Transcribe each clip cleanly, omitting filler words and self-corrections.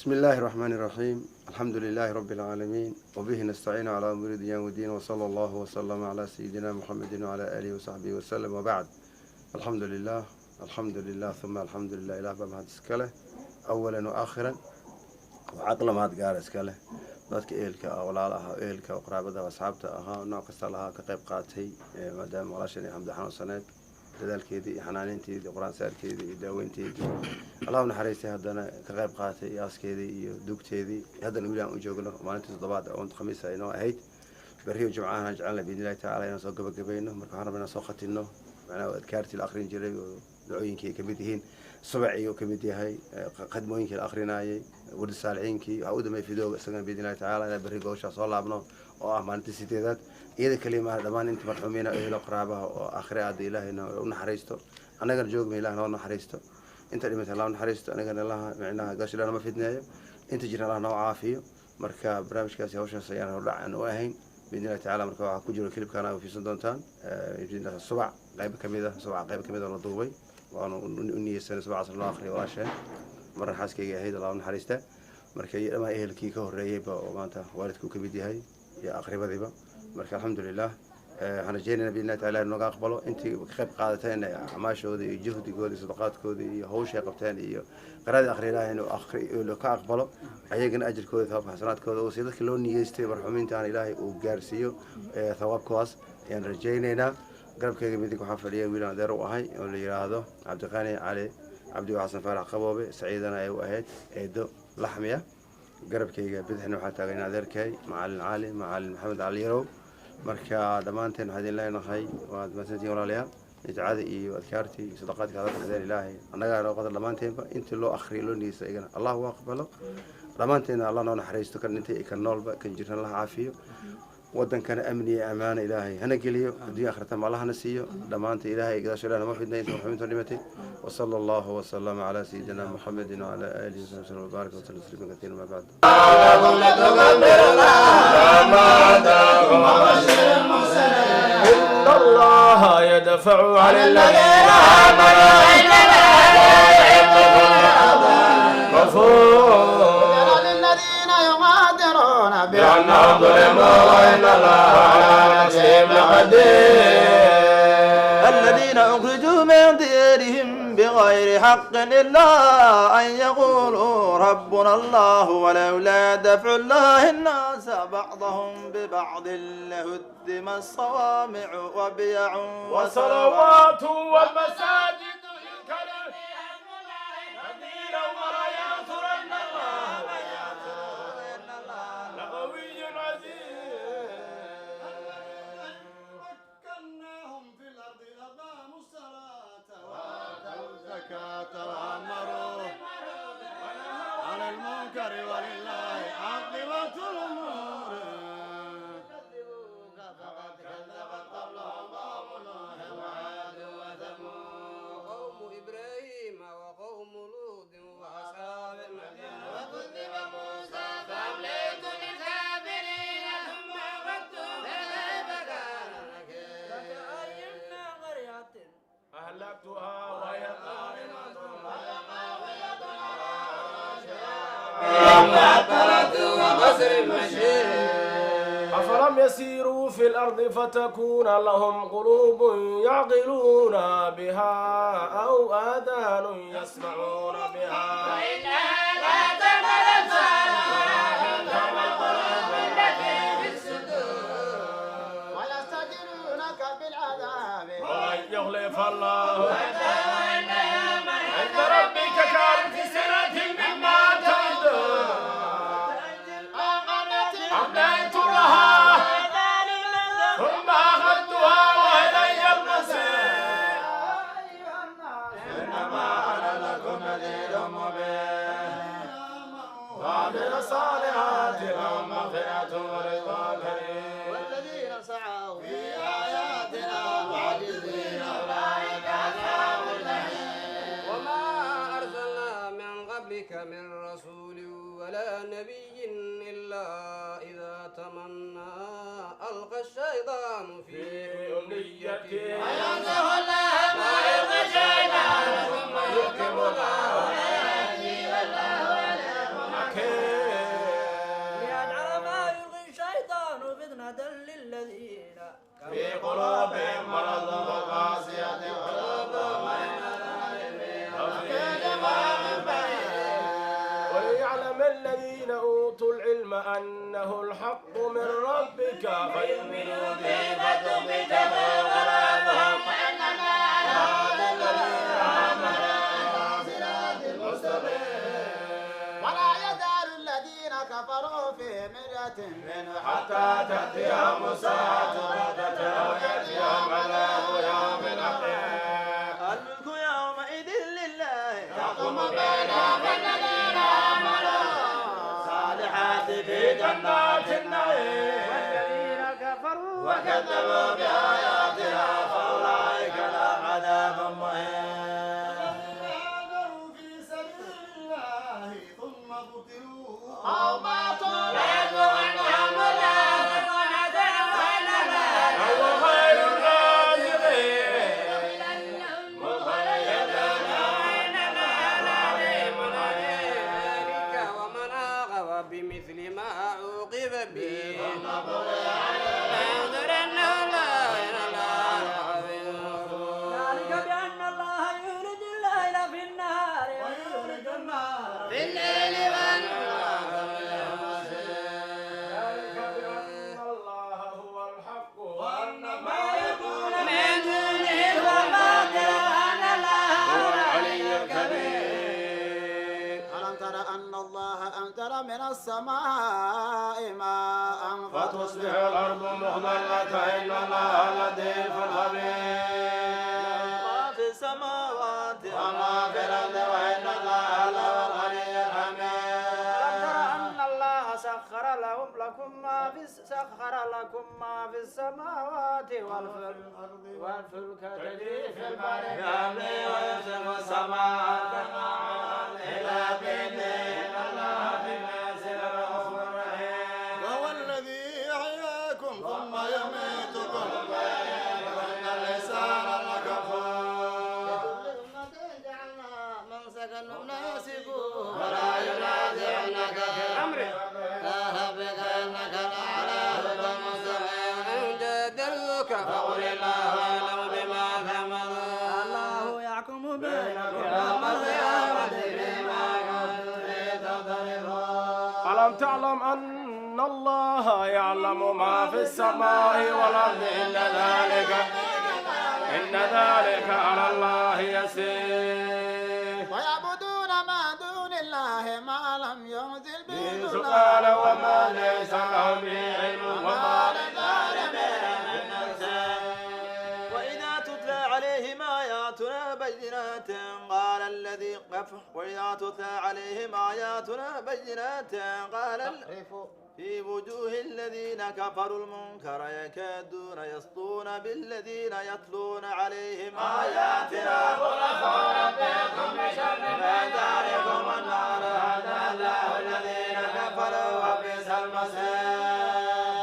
بسم الله الرحمن الرحيم. الحمد لله رب العالمين وبه نستعين على أمور الدنيا والدين وصلى الله وسلم على سيدنا محمد وعلى آله وصحبه وسلم وبعد. الحمد لله ثم الحمد لله إله بمهد اسكاله أولا وآخرا وعقل مهد قال اسكاله dadka eelka walaalaha eelka qaraabada asxaabta aha nooc kasta laha ka qayb qaatay maadaama walaashani xamdi xanuunsaneed dadaalkeedii xanaaneynteedii quraan saarkeedii iyo daaweynteedii Allahu naxariistay haddana ka qayb qaatay yaaskeedii iyo dugteedii haddana wiilaan u joogno maalintii toddobaad oo khamiis ay noo ahayd bariyo jumcaha jecel biidnillaahi taala inaan soo gabagabayno marka waxaan rabnaa soo khatino macnaha adkaartii la akhrin jiray oo ducooyinkii ka mid yihiin subaxii oo ka mid yahay qadmooyinkii la akhrinayay wardi saalixiinkii waxa u damay fiidooga isagana biidnillaahi taala inaan bari goosha soo laabno oo ah maalintii sideedaad iyada kaliya dhammaan inta marxuumiina ehlo qarabaha oo aakhire aad ilaahayna u naxariisto anagana joogma ilaahna oo naxariisto inta dhimata Allah naxariisto anagana Allah macnaha gaashilana ma fidneeyo inta jirna Allah noo caafiyo marka barnaamijkaasi hawshaas ayaan hordhacan u ahayn biidnillaahi taala marka waxa ku jiro kilibkana oo fiirsan doontaan subax qayb kamid ah la duubay waana u niyeysan subax loo akhriyo walaasheen mar xaaskayga ahayd Allah naxariista marka iyada ehelkii ka horeeyay oo maanta waalidku ka mid yahay iyo aqribadiiba marka alxamdulilah waxaan rajeynaynaa biidnillaahi taala inuu naga aqbalo intii ka qayb qaadateen acmaashooda iyo juhdigooda iyo sadaqaadkooda iyo hawshay qabteen iyo qiraa'ada akhriyaha inuu ka aqbalo ayagana ajirkooda thawaab xasanaadkooda oo si dadka loo niyeystay marxuumiintaan ilaahay uu gaarsiiyo thawaabkaas ayaan rajeynaynaa garabkayga midig waxaa fadhiya wiil adeer u ahay oo la yiraahdo cabdiqani cali cabdi xasan faarax qaboobe saciidana ay u ahayd eedo laxmiya garabkayga bidixna waxaa taagan adeerkay macallin cali macallin maxamed cali yarow marka dhamaanteen waxaan idin leenahay waad mahadsantihiin walaalayaal ijcaada iyo adkaartii iyo sadaqaadka aad baxdeen ilaahay annaga loo qadar dhamaanteenba intii loo akhriyo loo niyeysa igana allah waa aqbalo dhamaanteena allah noo naxariisto kan dhintay kan noolba kan jirna la caafiyo ودنكنا أمني أمان إلهي هنا قليو الدنيا آخرتنا ما الله نسيو دمانت إلهي إذا شلنا ما في الدنيا محمد ونعمته وصلى الله وسلم على سيدنا محمد وعلى آله وصحبه وبارك وسلم تسليما كثيرا ما بعد. إن الله يدفع عن الذين آمنوا بأنهم ظلموا وإن الله على نصرهم لقدير الذين أخرجوا من ديرهم بغير حق إلا أن يقولوا ربنا الله ولولا دفع الله الناس بعضهم ببعض لهدم الصوامع وبيع وصلوات والمساجد تأمروا على المنكر ولله عاقبة الأمور فقد كذبت قبلهم قوم نوح وعاد وثمود قوم إبراهيم وقوم لوط وأصحاب المدينة وكذب موسى فأمليت للكافرين ثم أخذتهم فكيف كان نكير فكأين قرية أهلكتها وهي أفلم يسيروا في الأرض فتكون لهم قلوب يعقلون بها أو آذان يسمعون بها فإنها لا تعمى الأبصار ولكن تعمى القلوب التي في الصدور ويستعجلونك بالعذاب ولن يخلف الله عند ربك كألف سنة مما تعدون أمليت لها ثم أخذتها وإلي المصير إنما أنا لكم نذير مبين وعمل الصالحات لهم مغفرة ورضوان كريم والذين سعوا في آياتنا معجزين أولئك أصحاب الجحيم وما أرسلنا من قبلك من رسول ولا نبي إلا إذا تمنى ألقى الشيطان في أمنيته فينسخ الله ما يلقى الشيطان ثم يحكم الله آياته والله على ليعلم الذين أوتوا العلم أنه الحق من ربك فيؤمنوا به فتخبت به قلوبهم وإنما هذا الذين آمنوا صراط المستقيم ولا يزال الذين كفروا في مرية منه حتى تأتيهم الساعة بغتة أو يأتيهم عذاب يوم أخير الملك يومئذ لله يحكم بينهم الذين آمنوا الصالحات في جنات النعيم والذين كفروا وكذبوا بآياتنا فأولئك لهم عذاب مهين. هاجروا في سبيل الله ثم قتلوا أو ماتوا لا يدرونهم الله هو خير الرازقين ومن عاقب بمثل ما عوقب به ذلك بأن الله يولج الليل في النهار ويولج النهار في الليل ذلك بأن الله هو الحق وأن ما يكون من دونه والباطل وأن الله هو العلي الكبير ألم تر أن الله أنزل من السماء ماء فتصبح الأرض مخضرة إن الله لطيف خبير ما في السماوات وما في الأرض وإن الله لهو الغني الحميد ألم تر أن الله سخر لكم ما في السماوات والفلك تجري في البحر بأمره ويمسك السماء إلى بإذنه إن الله بالناس لرؤوف رحيم. وهو الذي يحييكم ثم يميتكم وإن الإنسان لكفور جعلنا منسكا ناسكوه ولا ينازعنك في أمره ذهبك إنك لعلى هدى مستقيم إن جادلوك فقل الله أعلم بما تعملون الله يحكم بينكم يوم القيامة فيما كنتم فيه تختلفون. ألم تعلم أن الله يعلم ما في السماء والأرض إن ذلك على الله يسير ويعبدون ما دون الله ما لم ينزل به سؤال وما ليس لهم به علم وما وإذا تتلى عليهم آياتنا بينات قال الذي كفر وإذا تتلى عليهم آياتنا بينات قال في وجوه الذين كفروا المنكر يكادون يسطون بالذين يتلون عليهم آياتنا قل أفربكم بشر من ذلكم النار هدى الله الذين كفروا وبئس المصير.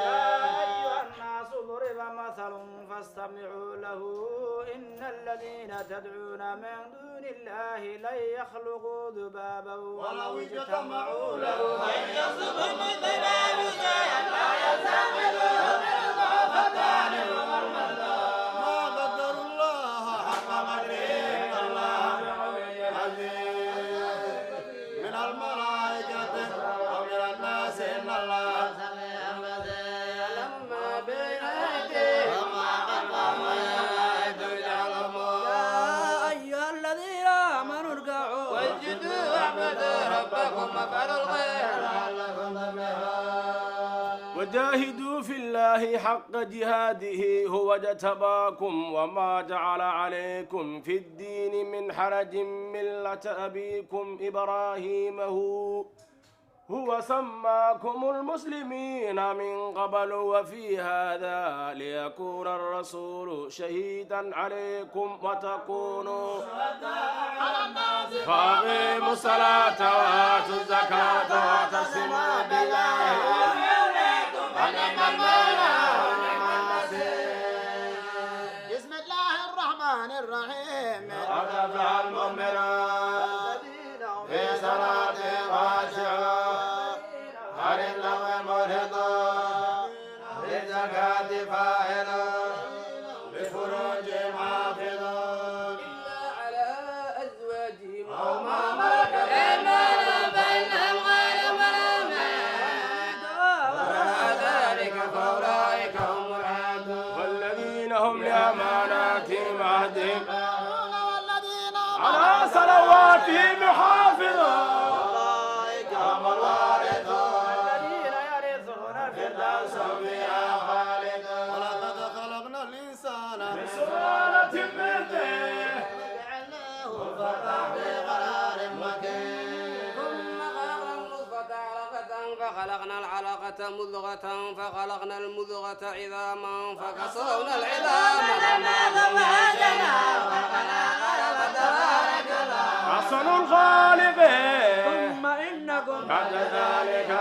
يا أيها الناس ضرب مثل فاستمعوا له إن الذين تدعون من دون الله لن يخلقوا ذبابا ولو اجتمعوا له من يصب من ذباب شيئا لا يستعمله من ضعفتان ومرمدا ما قدر الله حق قدره إن الله من الملائكة ومن الناس إن الله لما بين أيديهم وما خلفهم يا أيها الذين آمنوا اركعوا واسجدوا واعبدوا ربكم وافعلوا الخير وجاهدوا في الله حق جهاده هو اجتباكم وما جعل عليكم في الدين من حرج ملة أبيكم إبراهيم هو سماكم المسلمين من قبل وفي هذا ليكون الرسول شهيدا عليكم وتكونوا فأقيموا الصلاة وآتوا الزكاة واعتصموا بالله ونعم المولى ونعم النصير. بسم الله الرحمن الرحيم ارتفع المؤمنون في صلاتهم خاشعون عن اللغو معرضون للزكاة فاعلون لفروجهم حافظون إلا على أزواجهم أو ما ما ملكت أيمانهم فإنهم غير فيه محافظ أولئك هم الوارثون الذين يرثون الفردوس فيها خالدون ولقد خلقنا الإنسان من سلالة من طين وجعلناه فتى في قرار مكين ثم خلقنا النطفة علقة فخلقنا العلقة مضغة فخلقنا المضغة عظاما فكسونا العظام أحسن الخالقين ثم إنكم بعد ذلك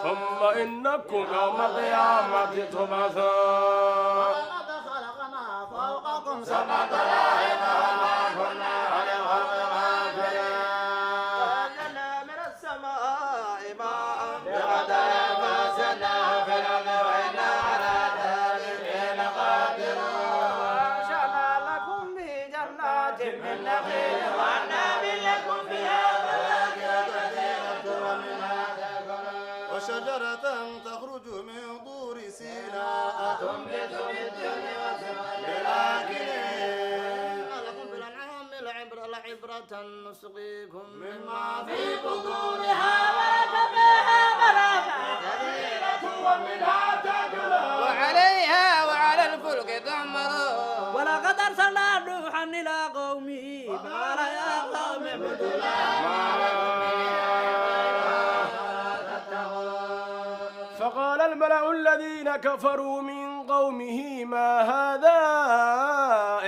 ثم إنكم يوم القيامة تبعثون ولقد خلقنا فوقكم سبع طرائق وما كنا عن الخلق غافلين وأنزلنا من السماء ماء بقدر فأرسلناه في الأرض وإنا على ذلك لقادرون وأنشأنا لكم به جنات من نخيل وأعناب لكم فيها فواكه كثيرة ومنها تأكلون وشجرة تخرج من طور سيناء تنبت بالدهن والثمر للآكلين لكم في الأنعام لعبرة نسقيكم مما في بطونها ولكم منافع كثيرة ومنها تأكلون وعليها وعلى الفلك تحملون ولقد أرسلنا نوحا إلى قومه فقال يا قوم اعبدوا فقال الملأ الذين كفروا من قومه ما هذا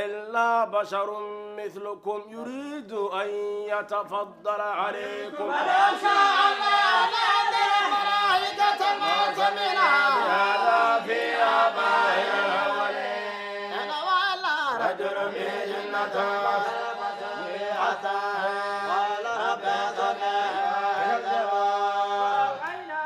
إلا بشر مثلكم يريد أن يتفضل عليكم ولو شاء الله لهدى الملائكة معتمنا هذا في آبائنا الأولين رجل به جنة حتى قال رب أوحينا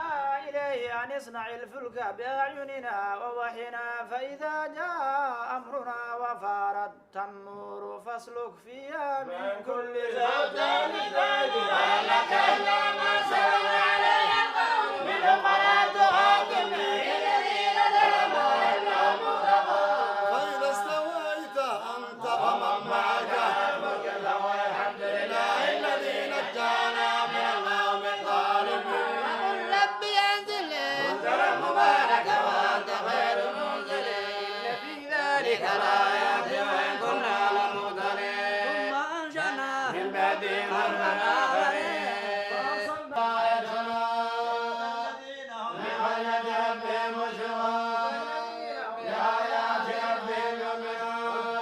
إليه أن اصنع الفلك بأعيننا ووحينا فإذا جاء أمرنا وفارت النور فاسلك فيها من كل زوجين اثنين ولك إلا ما سبق عليه القول منهم ولا تغادر الذين ظلموا إنهم مغرقون فإذا استويت أنت ومن معك والحمد لله الذي نجانا من القوم الظالمين وقل رب أنزلني منزلا مباركا وأنت خير المنزلين في ذلك لآيات وإن كنا لمبتلين ثم أنشأنا من بعدهم قرنا آخرين من خشية ربهم مشركون بآيات ربهم يؤمنون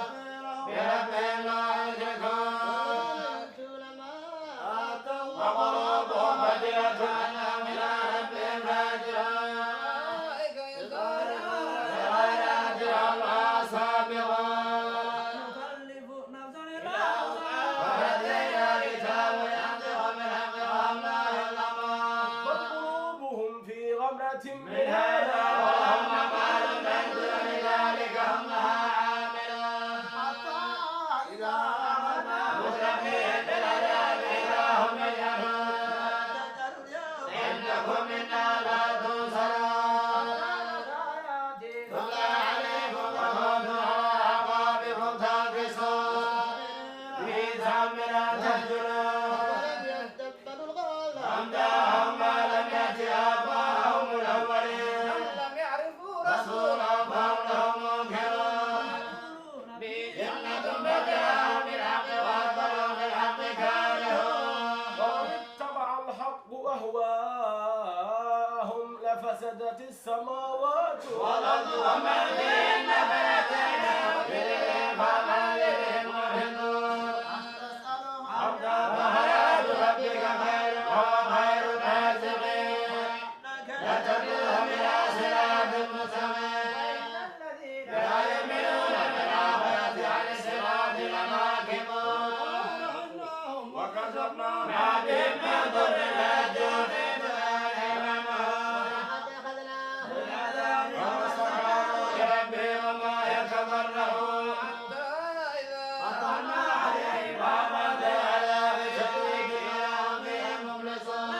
بربهم لا يشركون وقلوبهم بدية أنهم إلى ربهم راجعون بغير أجرهم لا سابقون نكلف نفسا إلا ولدينا كتاب ينطق بالحق وهم لا يظلمون وقلوبهم في غمرة من هذا هذا ولهم أعمال من دون ذلك هم لها عاملون إذا مترفين بالعذاب إذا هم يجهلون إنكم منا لا تنصرون تتلى عليكم وكنتم على أعقابكم تنكصون بئسا من أن تهجرون أم جاءهم ما لم يأت آباءهم الأولين لم يعرفوا رسولا فهم له منكرون جنة بدأ بالحق وأكثرهم بالحق كارهون لو اتبع الحق أهواءهم لفسدت السماوات والأرض ومن فيهن فلا تهنوا بذكرهم فمن بهم محيطون وحياة ربك خير وهو خير الرازقين يتبعهم إلى صراط مستقيم لا يؤمنون بالآخرة عن الصراط لناكبون وكشفنا ما بهم من ضر لا جود واستغفروا لربهم وما يتضرعون قطعنا عليه بابا العذاب شديد إلى ربهم مخلصون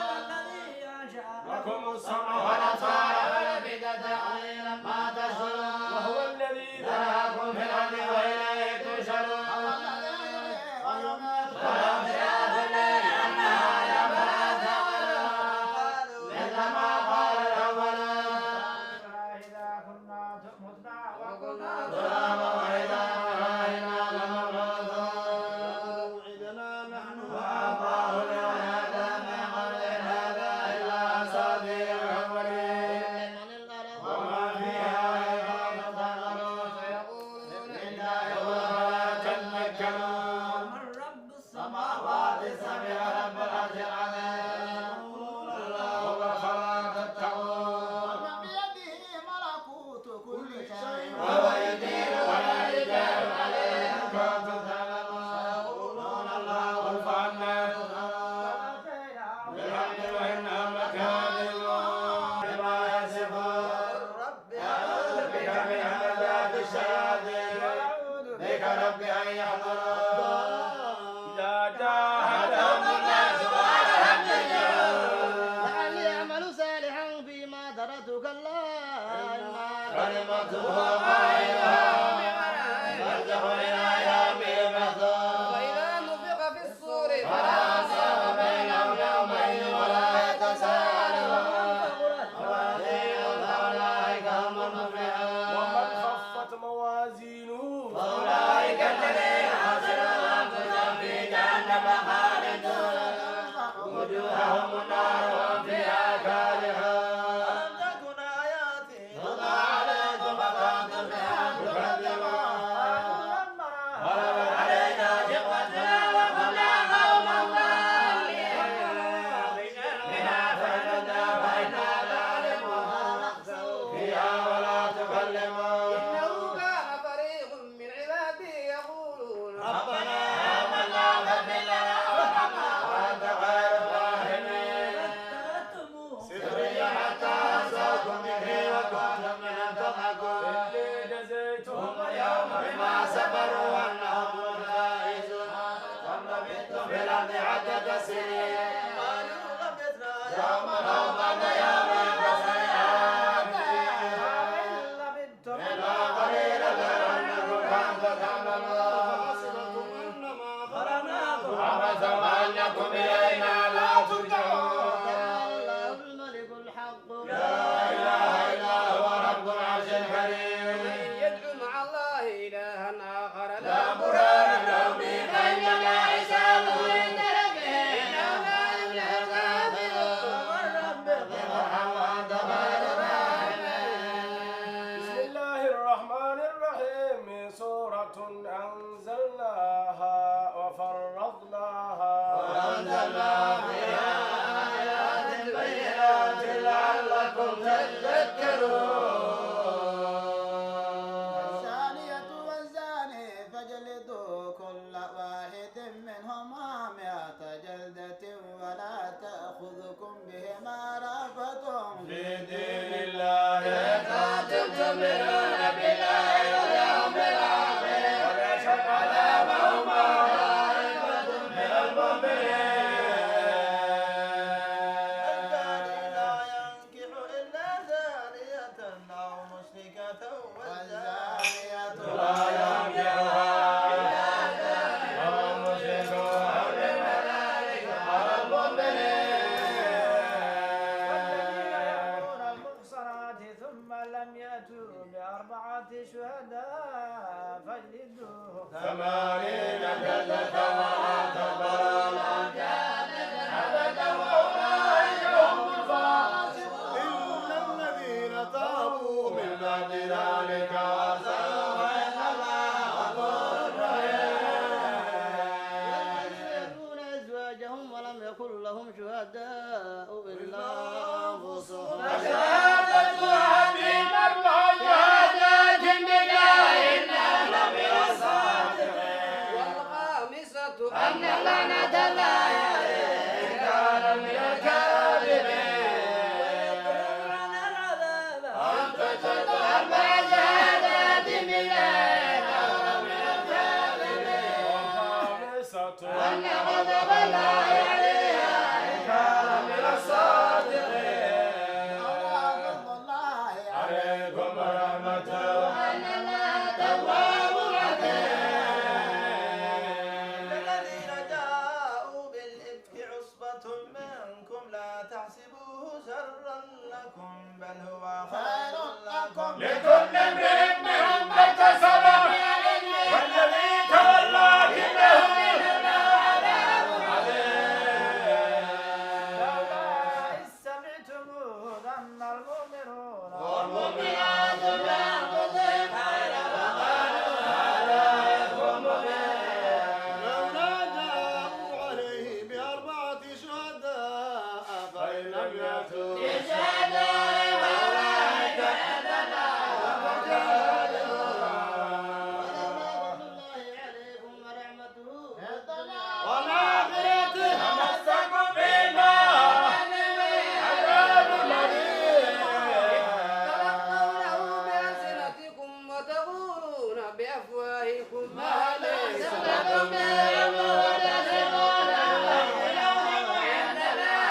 لكم السمع ونصار والأفئدة قليلا ما تشكرون وهو الذي ذرأكم في الأرض وإليه تحشرون ولو شاء كلمته قائلها برزخ إلى يوم البعث فإذا نفخ في الصور فلا أنساب بينهم يومئذ ولا يتساءلون موازينهم فأولئك هم المفلحون ومن خفت موازينه فأولئك الذين خسروا أنفسهم في جهنم خالدون وجوههم النار وهم فيها كالحون ألم تكن آياتي تتلى عليكم فكنتم بها تكذبون غلبت علينا شقوتنا وكنا قوما ضالين منها فهدنا فإنا ظالمون فيها ولا تكلمون إنه كان فريق من عبادي يقولون ربنا آمنا فاغفر لنا وارحمنا وأنت خير الراحمين سريا حتى أنساكم ذكري وكنتم منهم تضحكون اللي جزيتهم اليوم بما صبروا أنهم الفائزون ثم بتم في الأرض عدة سنين قالوا لبثنا يوما أو بعض يوم فسيأتي إلا قليلا أنكم كنتم تعملون خلقناكم عبثا وأنكم إلينا لا ترجعون الله الملك الحق لا إله إلا هو رب العرش الكريم يدعو مع الله إلها آخر لا برهان له به فإنما حسابه عند ربه إنه لا يفلح الكافرون ومن ربك ارحم وأنت خير الراحمين بسم الله الرحمن الرحيم سورة أنزلناها وفرضناها وأنزلنا فيها آيات بينات لعلكم تذكرون الزانية والزاني فاجلدوا كل واحد منهما 100 جلدة ولا تأخذكم بهما رأفة في دين الله كنتم تؤمنون بالله واليوم الآخر وليشهد عذابهما طائفة من المؤمنين الزاني لا ينكح إلا زانية أو مشركة والزانية لا ينكحها إلا زاني أو مشرك وحرم ذلك على المؤمنين والذين يأتون المحصنات ثم لم يأتوا ب4 شهداء فاجلدوهم 80 جلدة ولا تقبلوا أبدا وأولئك هم الفاسقون إلا الذين تابوا من بعد ذلك وأصلحوا فإن الله غفور رحيم يذرون أزواجهم ولم يكن لهم شهداء إلا أنفسهم فشهادة أحدهم 4 شهادات بالله إنه لمن الصادقين والخامسة أن لعنة الله عليه إن كان من الكاذبين أن تشهد 4 شهادات بالله إنه لمن الكاذبين والخامسة أن غضب الله عليها إن كان من الصادقين غضب الله عليكم ورحمته أن الله تواب رحيم الذين جاءوا بالإفك عصبة منكم لا تحسبوه شرا لكم بل هو خير لكم لكل امرئ منهم ما اكتسب والذي تولى كبره منهم عذاب عظيم لولا إذ سمعتموه ظن المؤمنون والمؤمنات بأنفسهم خيرا وقالوا هذا إفك مبين لولا جاءوا عليه ب4 شهداء فإن لم يأتوا بشهداء فأولئك عند الله هم الكاذبون ولولا فضل الله عليكم ورحمته والآخرة تمسكوا بما عذاب الذين تلقونه بألسنتكم وتقولون بأفواهكم ما ليس لكم علم وتصفون الله يوم عند الله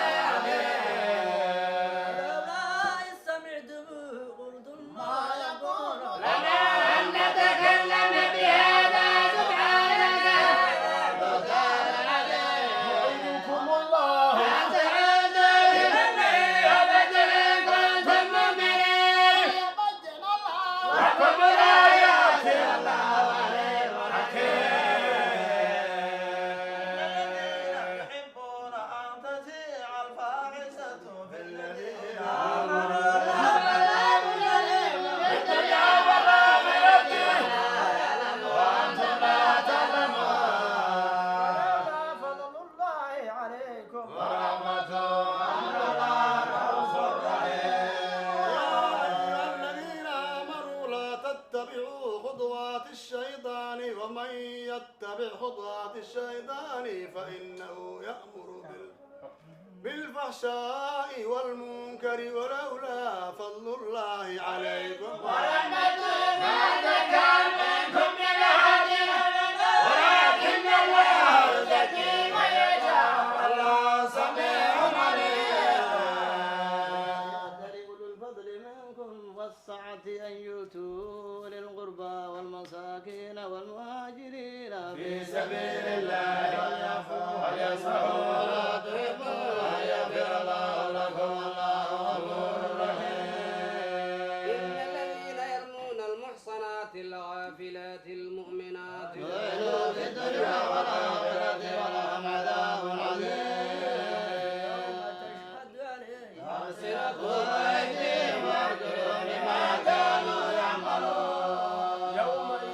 والفحشاء والمنكر ولولا فضل الله عليكم ورحمته ما زكى منكم من أحد ولكن الله يزكي من يشاء والله سميع عليم. لأولي الفضل منكم والسعة أن يؤتوا للقربى والمساكين والمهاجرين في سبيل الله وليعفوا وليصفحوا ولا تحبوا أن يغفر الله لكم والله غفور رحيم. إن الذين يرمون المحصنات الغافلات المؤمنات لعنوا في الدنيا والآخرة ولهم عذاب عظيم. تشهد عليهم ألسنتهم وأيديهم وأرجلهم بما كانوا يعملون. يومئذ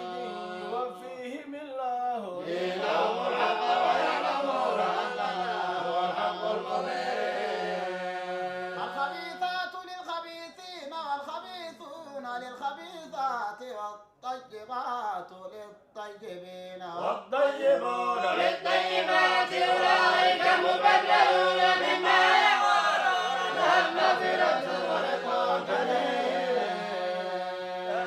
يوفيهم الله دينهم الحق ويعلمون أننا هو الحق المبين. الخبيثات للخبيثين والخبيثون للخبيثات والطيبات للطيبين والطيبون للطيبات أولئك مبررون مما يقولون لهم مغفرة ورزق كريم. يا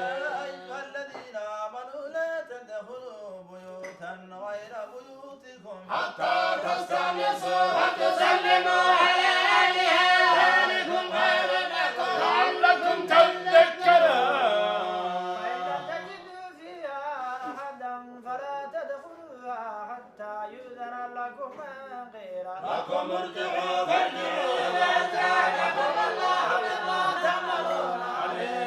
أيها الذين آمنوا لا تدخلوا بيوتا غير بيوتكم حتى تستأنسوا وتسلموا على أهلها ذلكم خير لكم لعلكم تذكرون. فإن تجدوا فيها أحدا فلا تدخلوها حتى يؤذن لكم من قيل لكم ارجعوا فارجعوا إذا زادكم الله بما تعملون عليه.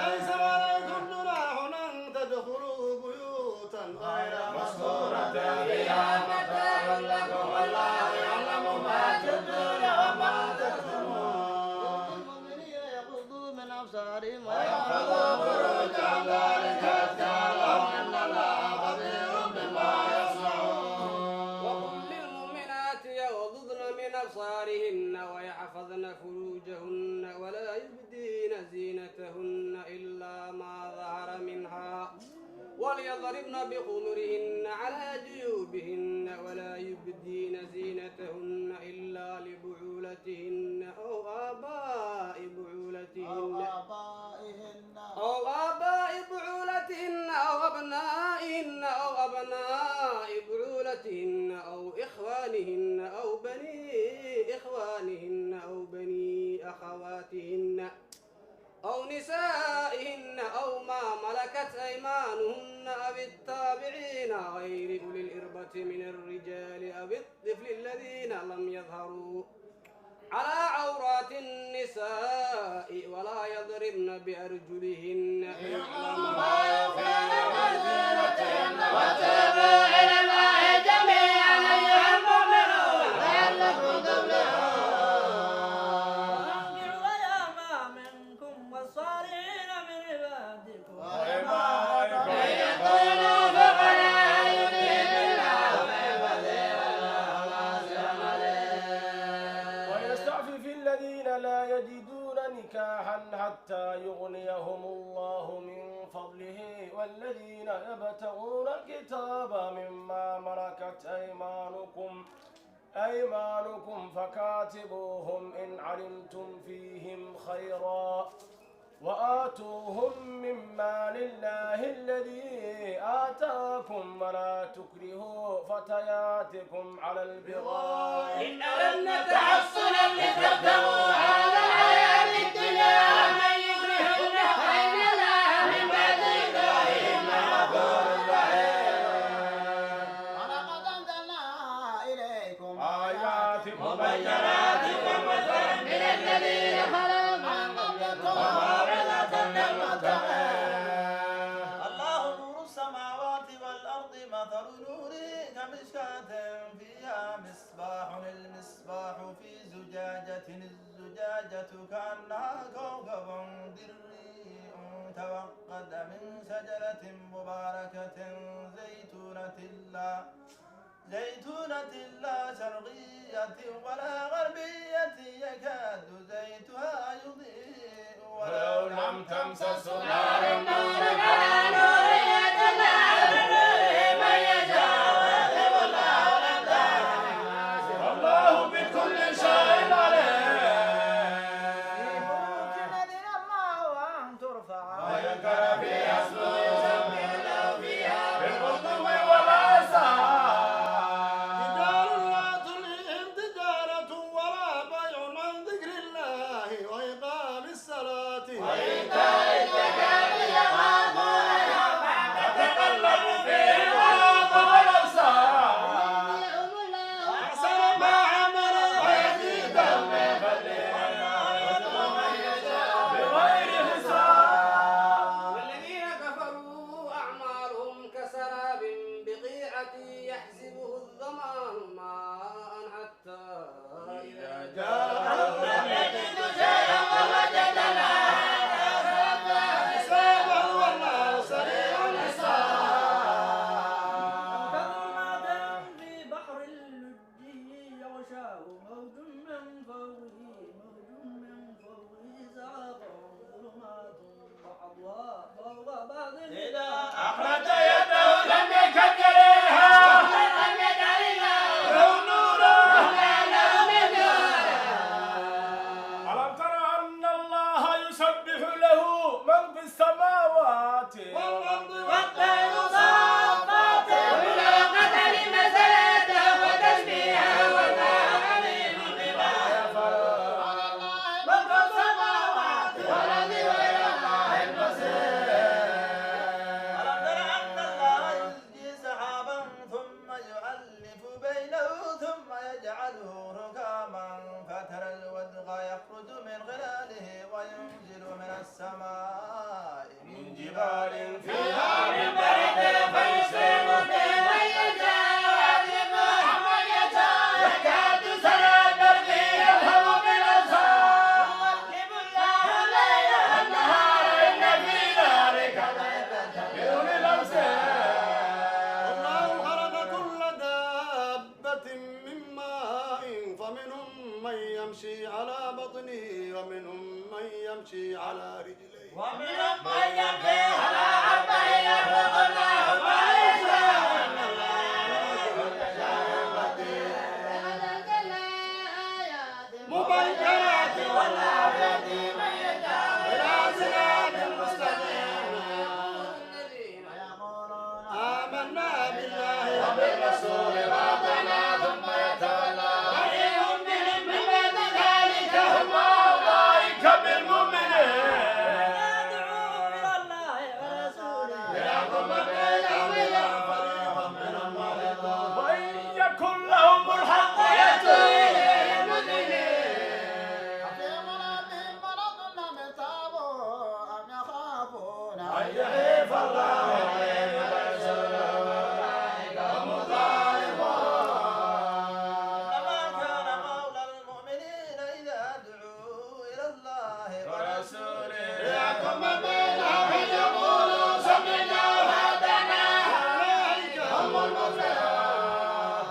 ليس عليكم جناح أن تدخلوا بيوتا غير مسكونة فيها متاع لكم والله يعلم ما تبدون وما تكتمون. المؤمنين يغضوا من أبصارهم ويحفظوا فروجهم ذلك أزكى لهم إن الله خبير بما يصنعون. وقل للمؤمنات يغضضن من أبصارهن ويحفظن فروجهن ولا يبدين زينتهن إلا ما ظهر منها وليضربن بخمرهن على جيوبهن ولا يبدين زينتهن إلا لبعولتهن أو آباء بعولتهن أو آباء بعولتهن أو أبنائهن أو أبناء بعولتهن أو إخوانهن أو بني إخوانهن أو بني أخواتهن أو نسائهن أو ما ملكت أيمانهن أو التابعين غير أولي الإربة من الرجال أو الطفل الذين لم يظهروا على عورات النساء ولا يضربن بأرجلهن يعلم ما يخفين من زينتهن وتوبوا إلى الله جميعا أيها المؤمنون لعلكم تفلحون. وأنكحوا الأيام منكم والصالحين من عبادكم وإمائكم إن يكونوا فقراء يغنيهم الله من فضله والله واسع عليم. ويستعفف الذين لا يجدون نكاحا حتى يغنيهم الله من فضله والذين يبتغون الكتاب مما ملكت أيمانكم فكاتبوهم إن علمتم فيهم خيرا وآتوهم مما لله الذي آتاكم ولا تكرهوا فتياتكم على البغاء إن أردنا تحصنا لتبتغوا على الحياة الدنيا ومن يكرهن فإن الله من بعد إكراههن غفور رحيم. ولقد أنزلنا إليكم آيات مبينات ومثلا من الذين خلوا من قبلكم وموعظة للمتقين. الله نور السماوات والأرض مثل نوره كمشكاة فيها مصباح المصباح في زجاجة الزجاجة كأنها كوكب دري توقد من شجرة مباركة زيتونة لا شرقية ولا غربية يكاد زيتها يضيء ولو لم تمسسه نار النور على نور يتبع بنوره من يشاء ويضرب الله الأمثال للناس والله بكل شيء وإيتاء الزكاة يخافون يوما تتقلب فيه القلوب والأبصار أحسن ما عملوا ويزيدهم من فضله ويرزق من يشاء بغير حساب. والذين كفروا أعمالهم كسراب بقيعة يحسبه الظمآن ماء حتى إذا جاءه لم يجد شيئا ووجد ما حسابه والله سريع الحساب. كظلمات في بحر اللجي يغشاه موج من فوقه سحاب ظلمات بعضها فوق بعض إذا أخرج يده لم يكدرها له نورا ألم تر أن الله يسبح له من في السماوات والأرض والطير صافات كل قدر مسألته وتسبيحه والله عليم بما يفعل من في السماوات والأرض وإلى الله المصير. ألم تر أن الله يزجي سحابا ثم يؤلف بينه ثم يجعله ركاما فترى الودق يخرج من خلاله وينزل من السماء من جبال فيها من برد فيصيب به من يشاء ويهديه من يشاء يكاد سنا برقه يذهب بالأبصار يقلب الله الليل والنهار إن في ذلك لعبرة لأولي الأبصار. الله خلق كل دابة من ماء فمنهم من يمشي على بطنه ومنهم من يمشي على رجليه ومنهم من يمشي على أربع يخلق الله ما يشاء إن الله على كل شيء قدير. مبينات والله يهدي من يشاء إلى صراط مستقيم. ويقولون آمنا بالله وبالرسول وأطعنا ثم يتولى فريق منهم من بعد ذلك هم أولئك بالمؤمنين. يدعو إلى الله ورسوله يحكم بينهم إذا فريق منهم معرضون وإن يكن لهم الحق يأتوا إليه مذعنين. في قلوبهم مرض أم ارتابوا أم يخافون أن يحيف الله عليهم ورسوله أولئك هم الظالمون. إنما كان قول المؤمنين إذا دعوا إلى الله ورسوله ليحكم بينهم أن يقولوا سمعنا وأطعنا أولئك هم المفلحون.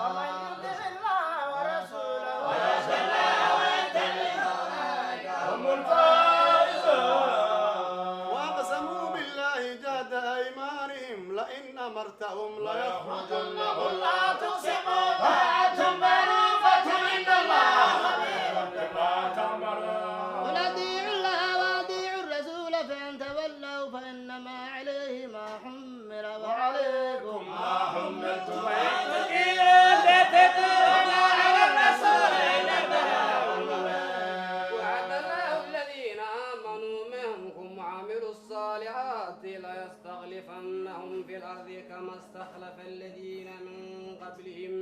ومن يطع الله ورسوله ويخشى الله ويتقي أولئك هم الفائزون. وأقسموا بالله جهد أيمانهم لئن أمرتهم ليخرجن قل لا تقسموا طاعة معروفة إن الله خبير بما تعملون. قل أطيعوا الله وأطيعوا الرسول فإن تولوا فإنما عليه ما حمل وعليكم ما حملتم وإن تطيعوا تتقون على الرسول إن البلاغ المبين. وعد الله الذين آمنوا منكم وعملوا الصالحات ليستخلفنهم في الأرض كما استخلف الذين من قبلهم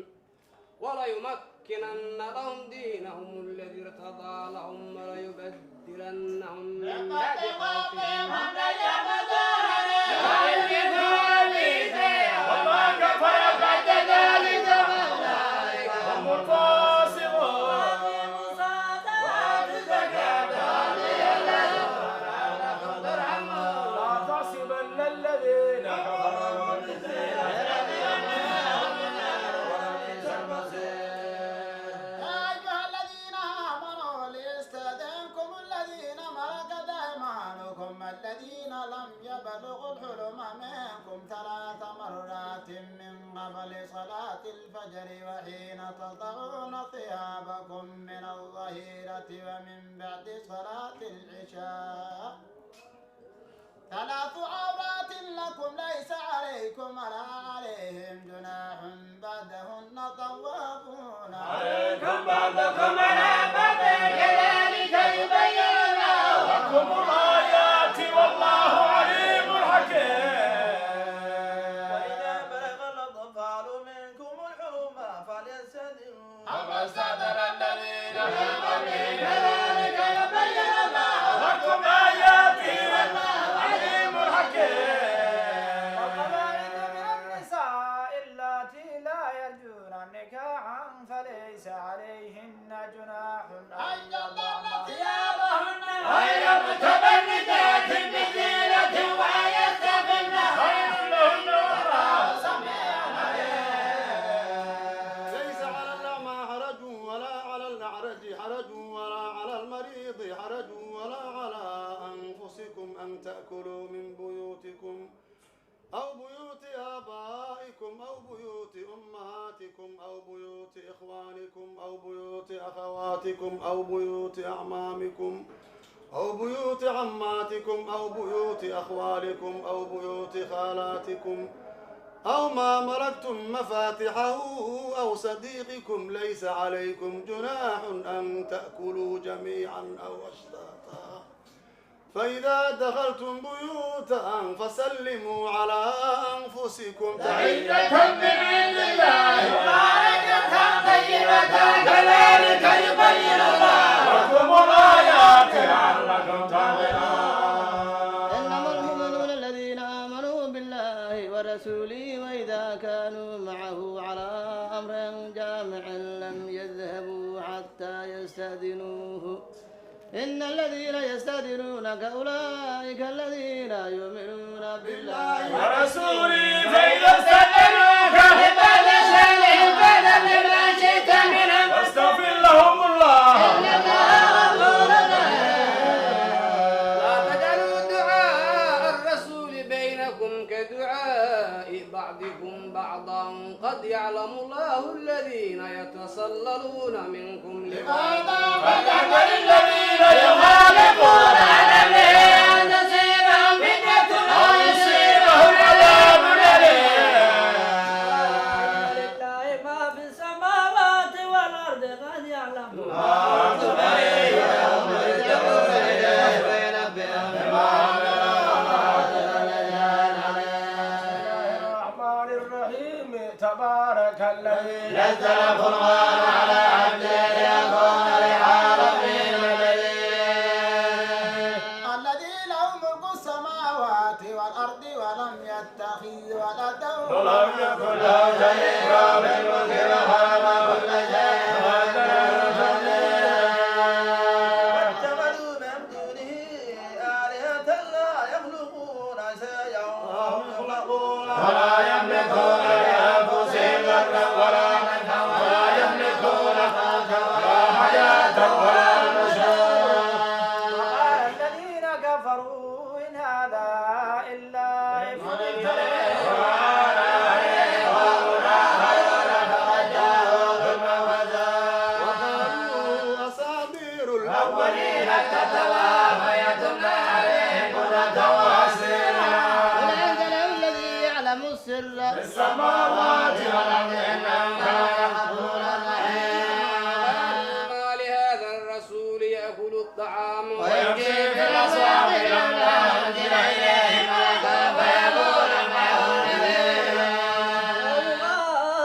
وليمكنن لهم دينهم الذي ارتضى لهم وليبدلنهم من بعد خوفهم أمنا يعبدونني ويشركون بي شيئا وما كفر بعد ذلك فأولئك هم الفاسقون. وآتوا الزكاة لعلكم ترحمون. لا تحسبن الذين كفروا بالزيادة ولبئس المصير. يا أيها الذين آمنوا ليستأذنكم الذين ملكت أيمانكم الذين لم يبلغوا الحلم منكم 3 مرات من قبل صلاة الفجر وحين تضعون ثيابكم من الظهيرة ومن بعد صلاة العشاء 3 عورات لكم ليس عليكم ولا عليهم جناح بعدهن طوافون عليكم بعضكم على بعض كذلك يبين الله لكم الآيات واستأذن الذين من قبلهم كذلك يبين الله لكم آياته والله عليم حكيم. والقواعد من النساء اللاتي لا يرجون نكاحا فليس عليهن جناح أن يضعن ثيابهن غير متبرجات بزينة ويستخفن خير لهن والله سميع عليم. ليس على الأعمى حرج ولا على الأعرج حرج ولا على المريض حرج ولا على أنفسكم أن تأكلوا من بيوتكم أو بيوت آبائكم أو بيوت أمهاتكم أو بيوت إخوانكم أو بيوت أخواتكم أو بيوت أعمامكم أو بيوت عماتكم أو بيوت أخوالكم أو بيوت خالاتكم أو ما ملكتم مفاتحه أو صديقكم ليس عليكم جناح أن تأكلوا جميعا أو أشتاتا فإذا دخلتم بيوتا فسلموا على أنفسكم تحية من عند الله مباركة طيبة كذلك يبين الله لكم الآيات لعلكم تعقلون. إنما المؤمنون الذين آمنوا بالله ورسوله وإذا كانوا معه على أمر جامع لم يذهبوا حتى يستأذنوه إن الذين يستأذنونك أولئك الذين يؤمنون بالله ورسوله فإذا استأذنوك لبعض شأنهم فاذن لما شئت منهم واستغفر لهم الله إن الله غفور رحيم. لا تجعلوا دعاء الرسول بينكم كدعاء بعضكم بعضا قد يعلم الله الذين يتسللون منكم لبعضا فليحذر الذين يخالفون عن أمره أن تصيبهم فتنة أو يصيبهم عذاب أليم. لله ما في السماوات والأرض قد يعلم الرحمن الرحيم تبارك الذي نزل القرآن على عبده ليكون للعالمين الذي له ملك السماوات والأرض ولم يتخذ ولدا ولم يكن له شريك في الملك وخلق كل شيء واتخذوا من دونه آلهة لا يخلقون شيئا وهم يخلقون ولا يملكون لأنفسهم ضرا ولا نفعا ولا يملكون موتا ولا حياة ولا نشورا. وقال الذين كفروا إن هذا إلا إفك وقالوا أساطير الأولين اكتتبها فيتمنى عليهم بكرة وأصيلا. قل أنزل الذي يعلم السر في السماوات والأرض إنه كان غفورا رحيما. ما لهذا الرسول يأكل الطعام ويمشي في الأسواق لولا أنزل إليه ملك فيكون معه نذيرا. ويلقى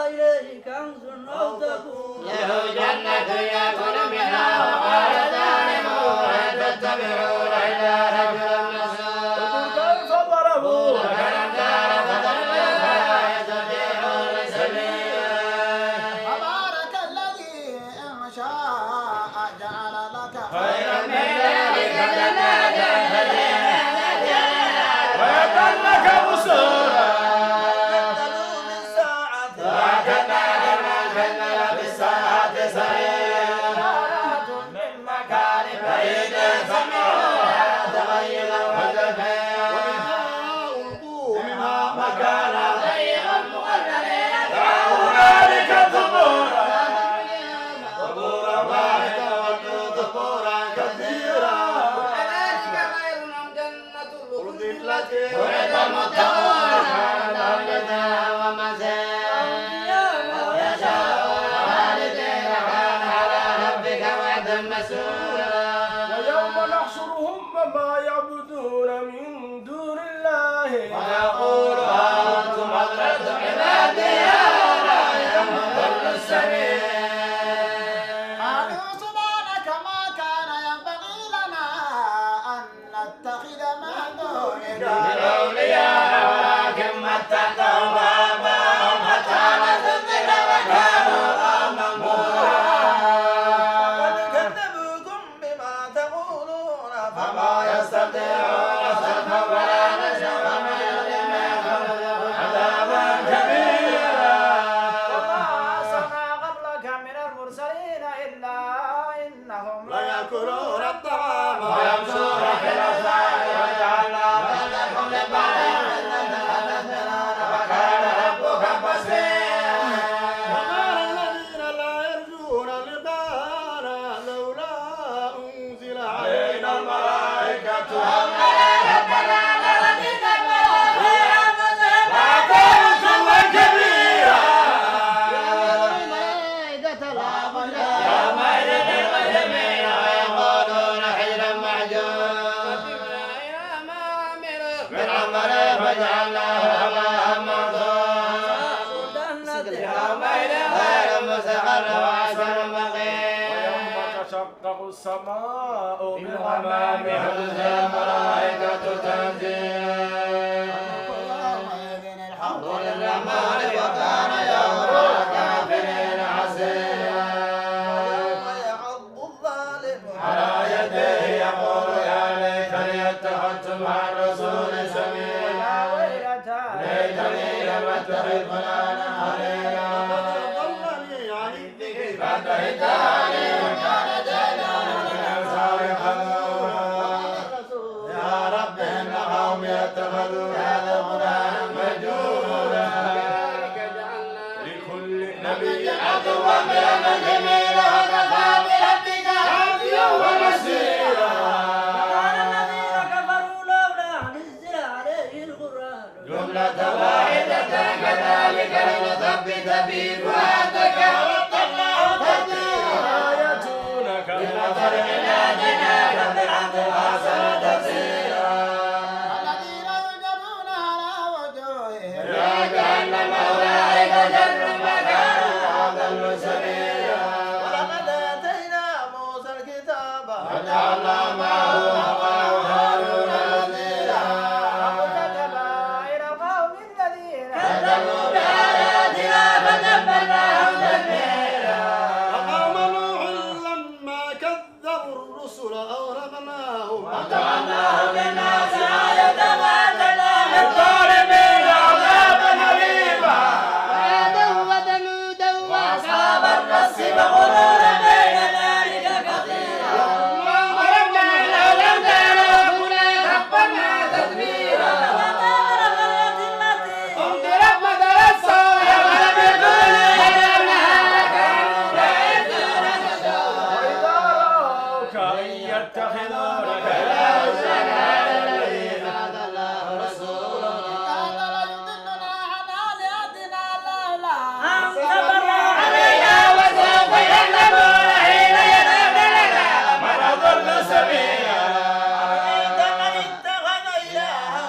إليه كنز أو تكون له جنة يأكل منها وقال ظالمون هل تتبعون إلا رجلا مسرورا. كيف ضربوا وكالأمثال فضربوا فلا يستطيعون سبيلا. تبارك الذي إن شاء جعل لك خيرا من ذلك جنات تجري من تحتها ويجعل لك قصورا. كذبوا بالساعة وكذا كما كذب بالساعة سعيرا. من مكان بعيد سمعوها تغيرا وزفيرا. ألقوا منها مكانا ضيقا مقررين دعوا ذلك ثبورا. ثبورا واحدا واتوا ثبورا كثيرا. وكذلك خير أم جنة الخلد التي وعد المتقون كانت لهم جزاء ومسيرا. يشاءون خالدين كان على ربك وعدا مسؤولا. ويوم نحشرهم وما يعبدون من دون الله ويقول أنتم أضللتم عبادي هؤلاء أم ضلوا السبيل. فما يستطيعون صرفا ولا نشرا عذابا كبيرا. وما أرسلنا قبلك من المرسلين إلا إنهم ليأكلون الطعام ويمشون في الأسواق وجعلنا بينكم لبعض وكان ربك بصيرا. وقال الذين لا يرجون لقاءنا لولا أنزل علينا الملائكة ربنا تشقق السماء بالغمام حدث الملائكة تنزيلا. الحمد للرحمن وكان يوم الكافرين عسيرا. ويعض الظالم على يديه يقول يا ليتني اتخذت مع الرسول سبيلا. ليتني لم اتخذ فلانا خليلا. ضلني عن الذكر بعد هداني وكان يا رب إن قومي اتخذوا هذا قرآنا مهجورا. لكل نبي عدوا من الجميل وكفى بربك هاديا ونصيرا. وقال الذين كفروا لولا نزل عليه القرآن جملة واحدة كذلك لنثبت به فؤادك ورتلناه ترتيلا. آياتونك بنظر إلى جناك بالعبد الحسن تفسيرا. الذين يجرون على وجوههم إلى جهنم أولئك شر مكانا وأضل سبيلا. ولقد آتينا موسى الكتاب وجعلنا معه أخاه هارون نذيرا. كتب إلى القوم الذين كذبوا بآياتنا فدمرناهم تدميرا. وقوم نوح لما كذبوا الرسل أغرقناهم وجعلناهم للناس آية وأعتدنا للظالمين عذابا أليما. وعادا وثمودا وأصحاب الرس وغرورا بين ذلك كثيرا. وضربنا الأمثال وكنا تبرنا تدبيرا. انظرت مثل السوء ولم يكن يجعلها كانوا لا يجدون نشورا. وإذا رأوك إن يتخذونك لا يسألون الذي بعث الله رسولا. هذا ليضلنا عن آلهتنا لولا أن تبرأ علينا وسوف يعلمون حين ينام لنا من أضل سبيلا. أرأيت من اتخذ إلهه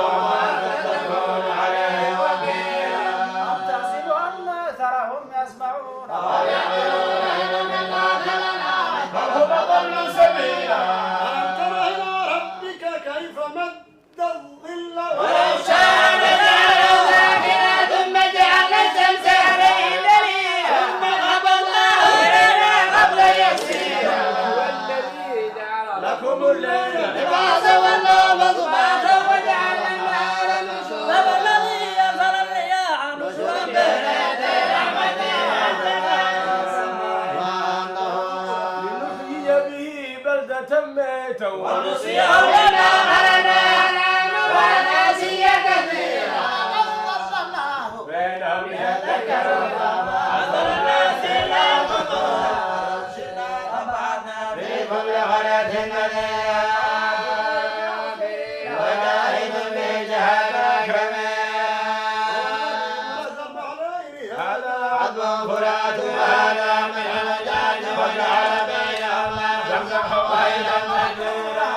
وما تكون عليه وكيلا. أم تحسب أن أكثرهم يسمعون ويعملون إن مما خلقنا بل هم أضل سبيلا. ألم تر إلى ربك كيف مد الظل ولو شاء لجعله ساكنا ثم جعلنا الشمس عليه دليلا. ثم قبضناه إلينا قبضا يسيرا. والذي جعل لكم الليل لباسا والنوم سباتا وجعلنا النهار نشورا. فهو الذي أرسل الرياح نشرا بين يدي رحمته لنحيي به بلدة ميتا ونسقيه مما خلقنا وأناسيا كثيرا. وصلناه بينهم يذكرون أثر الناس لا خطورا. في كل قرية نذيرا وجاهد في جهاد كبير. هذا عذب فرات وهذا من الجاد وجعل بينهما شمسا وقيدا مهجورا.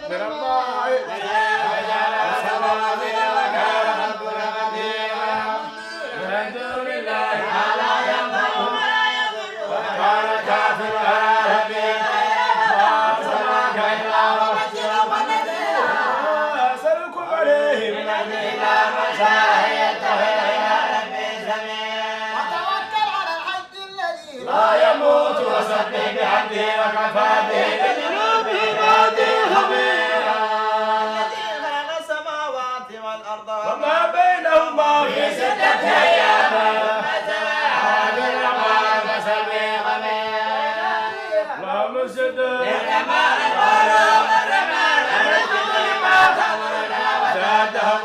من الله وجعل سرابيل وكان ربك قديرا. من دون الله ما لا ينفع ولا يضر وكان الكافر على ربه ما أرسلناك إلا مبشرا ونذيرا. أسألكم عليه من أجل الله من شاء يتخذ إلى ربه سبيلا. وتوكل على الحج الذي لا يموت وسبح بحمده وكفى به بذنوبه ومسد للرحمن الغلوب الرحمن الرحيم لما تأمرنا زادهم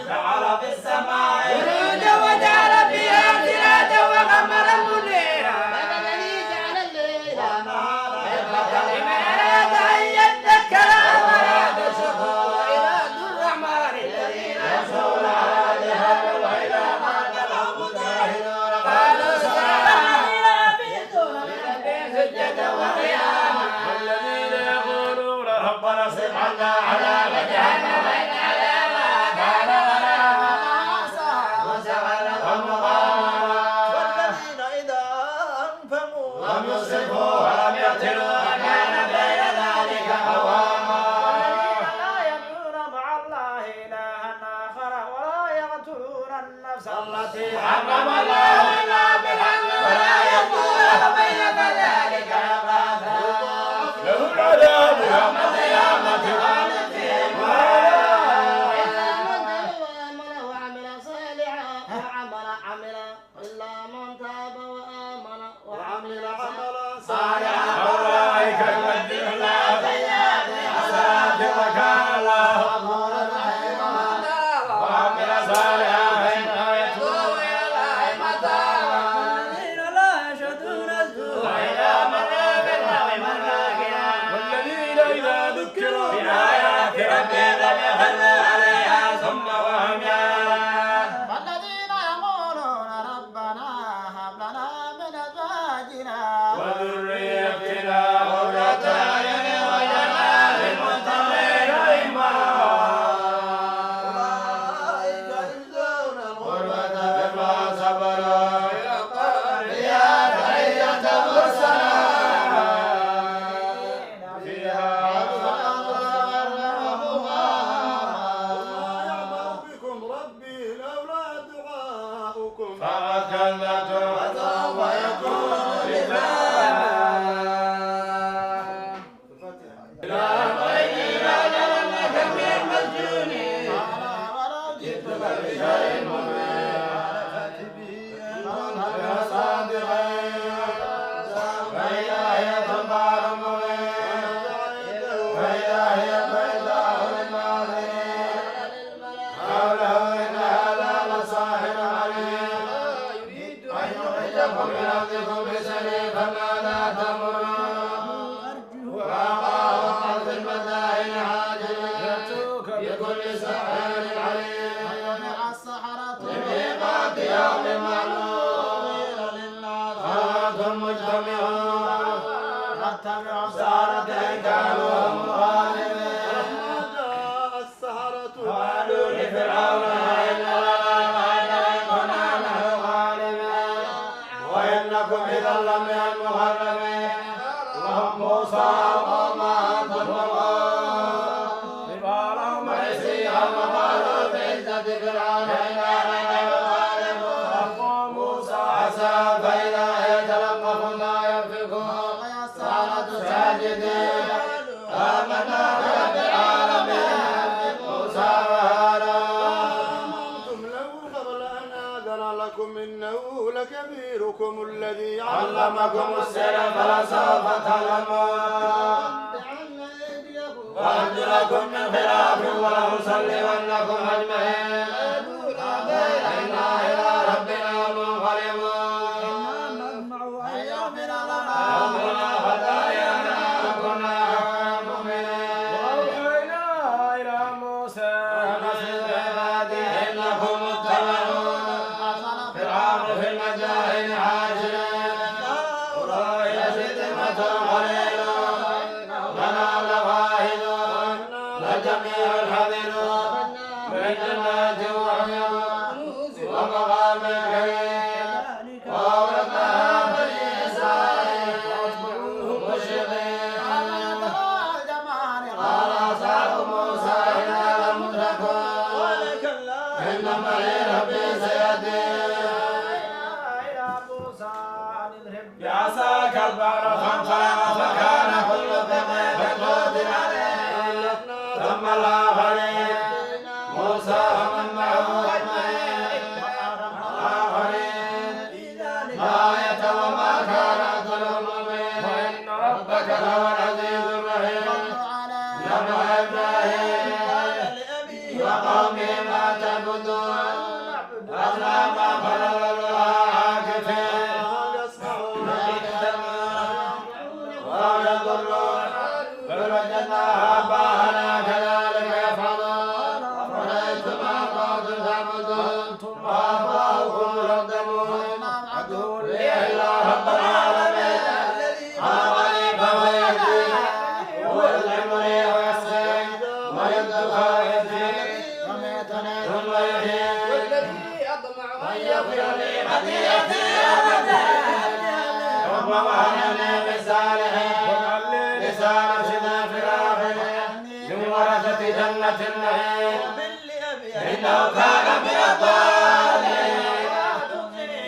جعل في السماء بروجا وجعل فيها سراجا وقمرا منيرا الذي جعل الليل لمن أراد أن يذكر أو أراد شكورا عباد الرحمن الذين يمشون على الأرض وإذا خاطبهم الجاهلون قالوا سلاما يبيتون لربهم سجدا وقياما والذين يقولون ربنا اصرف عنا عذاب جهنم إن عذابها كان والذين إذا أنفقوا لم يسرفوا ولم يقتلوا وكان بين ذلك قواما والذين لا يدعون مع الله إلها آخر ولا يقتلون النفس التي حرم الله إلا بالحق ولا يقول بين كذلك يقاتا له العذاب يوم القيامة خالد فيه إلا من تاب وآمن وعمل صالحا إلا من تاب وآمن وعمل عملا صالحا أولئك يبدل الله سيئاتهم حسنات وكان الله غفورا رحيما وعمل صالحا فإنه يتوب إلى الله متابا الذين لا يشهدون الزور وإذا مروا باللغو مروا كراما والذين إذا ذكروا بآيات ربهم لم يخروا عليها ثم وهم يعلمون والذين يقولون ربنا هب لنا من أزواجنا وذريتنا قرة أعين وجعلنا للمتقين أولئك يجزون قربة بما صبروا فيها تحية والسلام فيها وما يعمل بكم ربي لولا دعاؤكم فقد كذبتم وسوف يكون لزاما إلى غير أجل كم من مسجونين ولو جئتك بشيء مبين فإذا هي تنبار مبين فإذا هي بيضاء للناظرين قوله إن هذا لساحر عليم أن يخرجكم من أرضكم بسبيل فماذا تأمرون وأعطاهم أرض المدائن عاجلا بكل ساحر عليم يجمع السحرة لميقات يوم معلوم فأنتم مجتمعون فاتبعوا سارت كانوا غالبين ما جاء السحرة قالوا لفرعون إن لنا كنا نحن غالبين وإنكم إذا لمن المغربين وهم موسى وما أنتم تلقون لهم عيسيا وقالوا بعزة فرعون إنا نحن غالبون فألقوا موسى عصا فإذا هي تلقف ما ينفقون قالت ساجدين آمنا برب العالمين موسى وهارون أنتم له قبل أن آذن لكم إنه لكبيركم الذي علمكم السر فلسوف تعلمون بعنا أيديكم وأرجلكم من خلاف ولأصلبنكم أجمعين إنا إلى ربنا منقلبون نجمع أيامنا أمرنا خطايانا كنا مؤمنين وأوحينا إلى موسى أن أسر بعبادي إنكم متبعون فرعون في المدائن عاجلين أولئك شتمة قليلون لنا لواهدون لجميع الحذرون من جنات وعيون ومقام كريم وأورثناها بني إسرائيل واتبعوهم مشرقين قال أصحاب موسى إنا لمدركون إن معي ربي سيهدين إلى موسى أن اذهب بعصاك البحر فانفلق فكان كل فرق كالطود عليه ثم الآخرين موسى ومن معه أجمعين الآخرين آية وما كان أكثرهم مؤمنين يغفر لي خطيئتي أبدا رب وهنني بالصالحين واجعل لي لسان صدق في الآخرين من ورثة جنة النعيم إنه كان من الضالين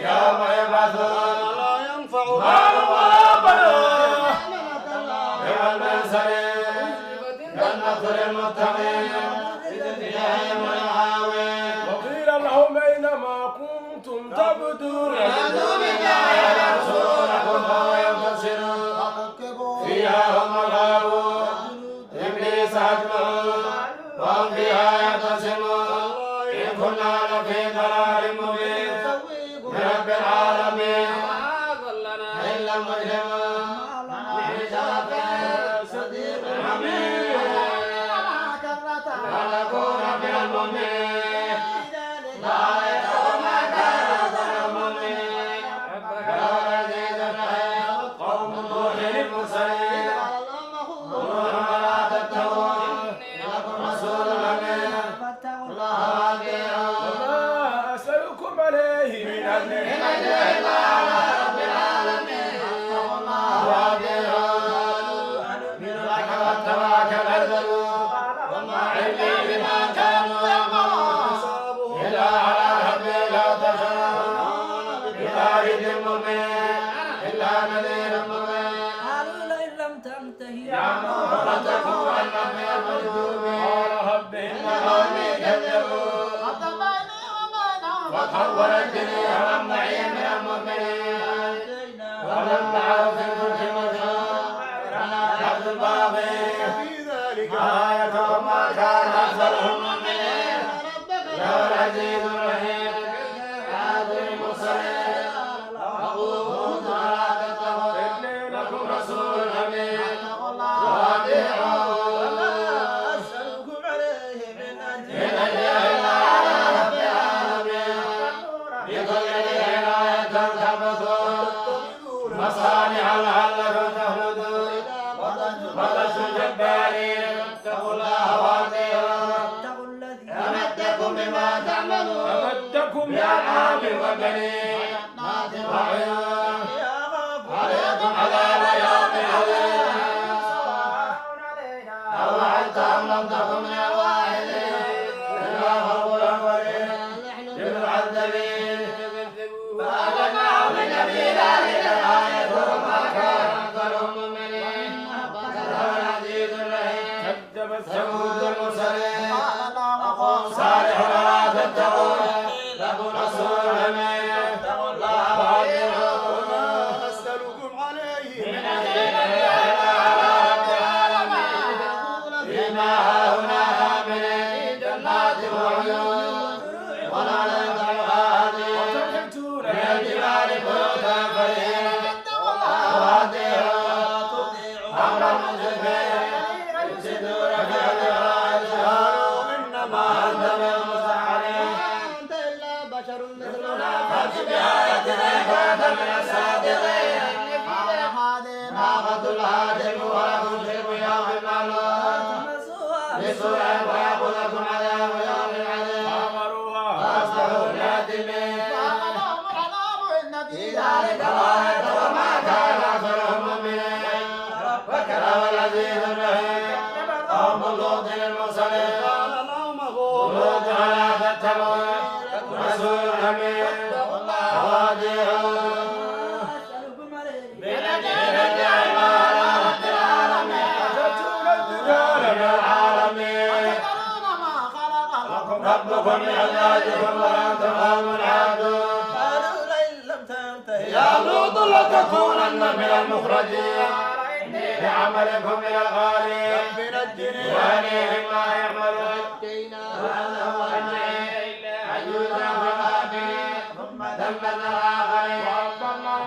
يوم يبعثون لا ينفع مال ولا بنون يوم المرسلين جنة للمتقين جهنم الهاوين وقيل لهم أينما كنتم تعبدون يأتوا بجاهل رسولكم فهو ينتصرون فيها هم الغاوون إبليس أجمعون وهم فيها يختصمون إن كنا لفي ضلال مبين من رب العالمين إلا المجرمون صديق حميد ونكون من المؤمنين لا يكون ما كان المؤمنين يا العزيز الرحيم قوم نوح المرسلين نوح ولا تتقون لكم رسول امين الله اطيعون وما أسألكم عليه من أجل إن أجري إلا على رب العالمين الله اطيعون لك واتبعك الأرذلون وما علمي بما كانوا يعملون إلا على ربي لا تشاءون بخارج مبين إلا نذير مبين قالوا لئن لم تنتهي يا نور لتكونن من المرجومين قال رب إن قومي كذبون وتحولتني ومن معي من المؤمنين ونمنعه في الفلك المشهور عبد الباقي في ذلك آية ما كان أكثرهم مؤمنين يا العزيز الرحيم هذه المرسلين أقول ولا تتقون إني لكم رسول أمين وأطيعون أسألكم عليه من أجل إلا على رب العالمين بكل ذي عناية تحفظون مصانع لعلكم تخلدون وبشر الجبارين اتقوا الله واطيعون اتقوا الذي أمدكم بما تعملون أمدكم بأنعام وبنين وعيون عليكم عذاب يوم عظيم أوعدت أم لم تكن من الواعدين إلا خوف الأولين للمعذبين فأجمعوا من في ذلك الآية وما كان أكثرهم مؤمنين وهو العزيز الرحيم كذبت ثمود المرسلين صالح ولا تتقون لكم رسول أمين اتقوا الله وأطيعون وما أسألكم عليه من أجل إلا على رب العالمين فيما هاهنا آمنين جنات وعيون ونعلم الهادي وتنحتون من الجبال بيوتا فرحين اتقوا الله وأطيعون أمر المسرفين يفسدون في الأرض قالوا إنما أنت من المسحرين أنت إلا بشر مثلنا فأت بآياتنا إن كنت من الصادقين ناقة الهادم ولكم شرب يوم معلوم بسوء ويأخذكم عذاب يوم عظيم فعقروها فأصبحوا نادمين في ذلك الآية وما كان أكثرهم مؤمنين وكرم العزيز الرحيم قوم لوط المرسلين قال لهم أخوهم لوط على تتقون رسول أمين وأطيعون أسألكم عليه من أجل على رب العالمين أتأتون الذكر من العالمين ربكم من أزواجكم وأنتم قوم عادون قالوا لئن لم تنتهي يا لوط لتكونن من المخرجين بعملكم من الغالين رب نجني وأهليهم ما يعملون وأنه عجوزا في الغابرين ثم دمرنا الآخرين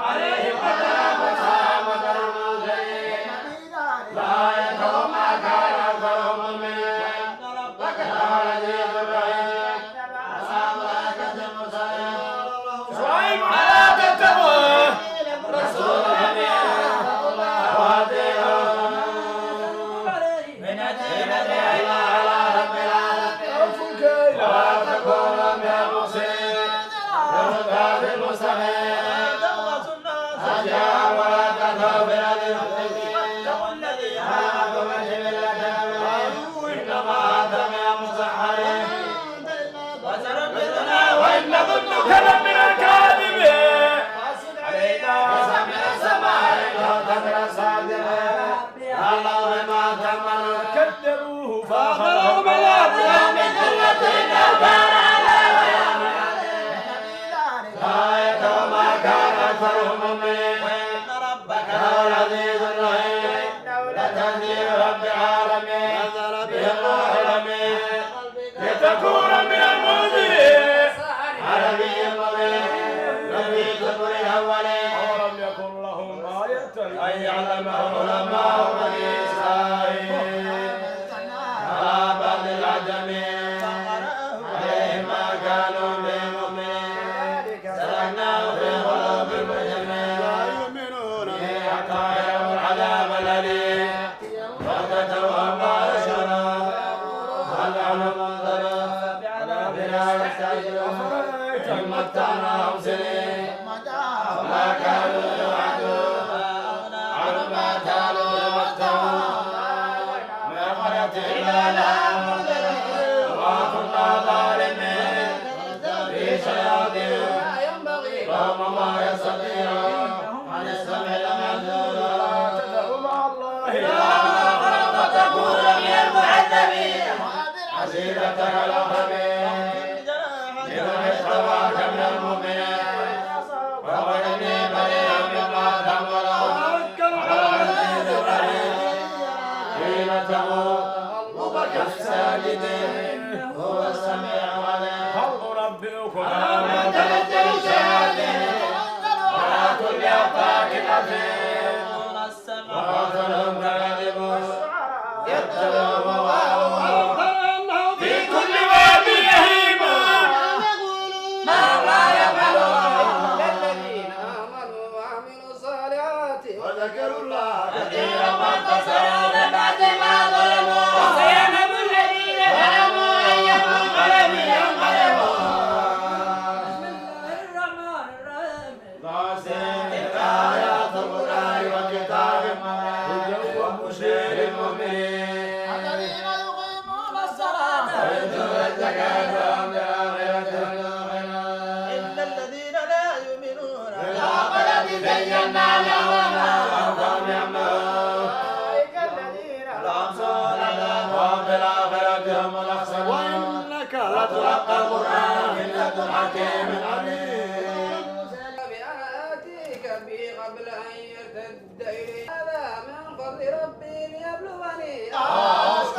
عليهم عذاب وسامة المرسلين لا يكون ما كان أكثرهم مؤمنين وكان العزيز الرحيم أصحاب الأيكة المرسلين شعيب على تتقون رسول أمين وأطيعون من أجل إلا على رب العالمين أوفوا الكيل ولا تكونوا من المفسدين واتقوا الذي خلقكم من جبلة إنما أنت من المسحرين وسنبذنا وإن ظنك لمن الكاذبين علينا من السماء من الصادقين الله بما تعملون كذبوه فأخذهم العذاب من ذلة كان على ويوم آية وما كان أكثرهم مؤمنين وإن ربك هو العزيز الرحيم لتنزيل رب العالمين نزل به الروح الأمين لتكون من المنذرين عربي مبين نبي زبر الأولين أولم يكن لهم آية أن يعلمه علماء بني إسرائيل على بعض العجمين عليهم ما كانوا به مؤمنين سلكناه في قلوب المجرمين لا يؤمنون به حتى يروا العذاب الأليم وقتلوا وما يشعرون هل عنهم منظرون بعذابنا يستعجلون إن متعناهم سنين وما كانوا يوعدون عما كانوا يمتعون ما قرأت إلا لها وما كنا ظالمين في شياطين وهم ما يستطيعون عن السمع لمعذورون تدعوا مع الله إلها آخر فتكون من المعذبين عزيزتك الأخرين لمن اتبعك من المؤمنين ووجدني بريئا مما تعملون العزيز الرحيم حين تموت وبكى الساجدين هو السميع العليم هل أنبئكم من تنزل الشياطين على كل أفاك أثيم وقاتلهم كاذبون يتبعون هواهم في كل واد يهيمون ما لا يفعلون الذين آمنوا وعملوا الصالحات وذكروا الله كثيرا وانتصروا من بعد ما ظلموا وسيعلم الذين ظلموا أي منقلب ينقلبون بسم الله الرحمن الرحيم تلك آيات القرآن وكتاب هدى وبشرى للمؤمنين الذين يقيمون الصلاة ويؤتون الزكاة وهم بالآخرة هم يوقنون إن الذين لا يؤمنون بالآخرة زينا لهم وهم يعملون أولئك الذين الأبصار وهم بالآخرة هم الأخسرون وإنك لتلقى القرآن من لدن حكيم عليم بآياتك بي قبل أن يرتد إلي هذا من فضل ربي ليبلوني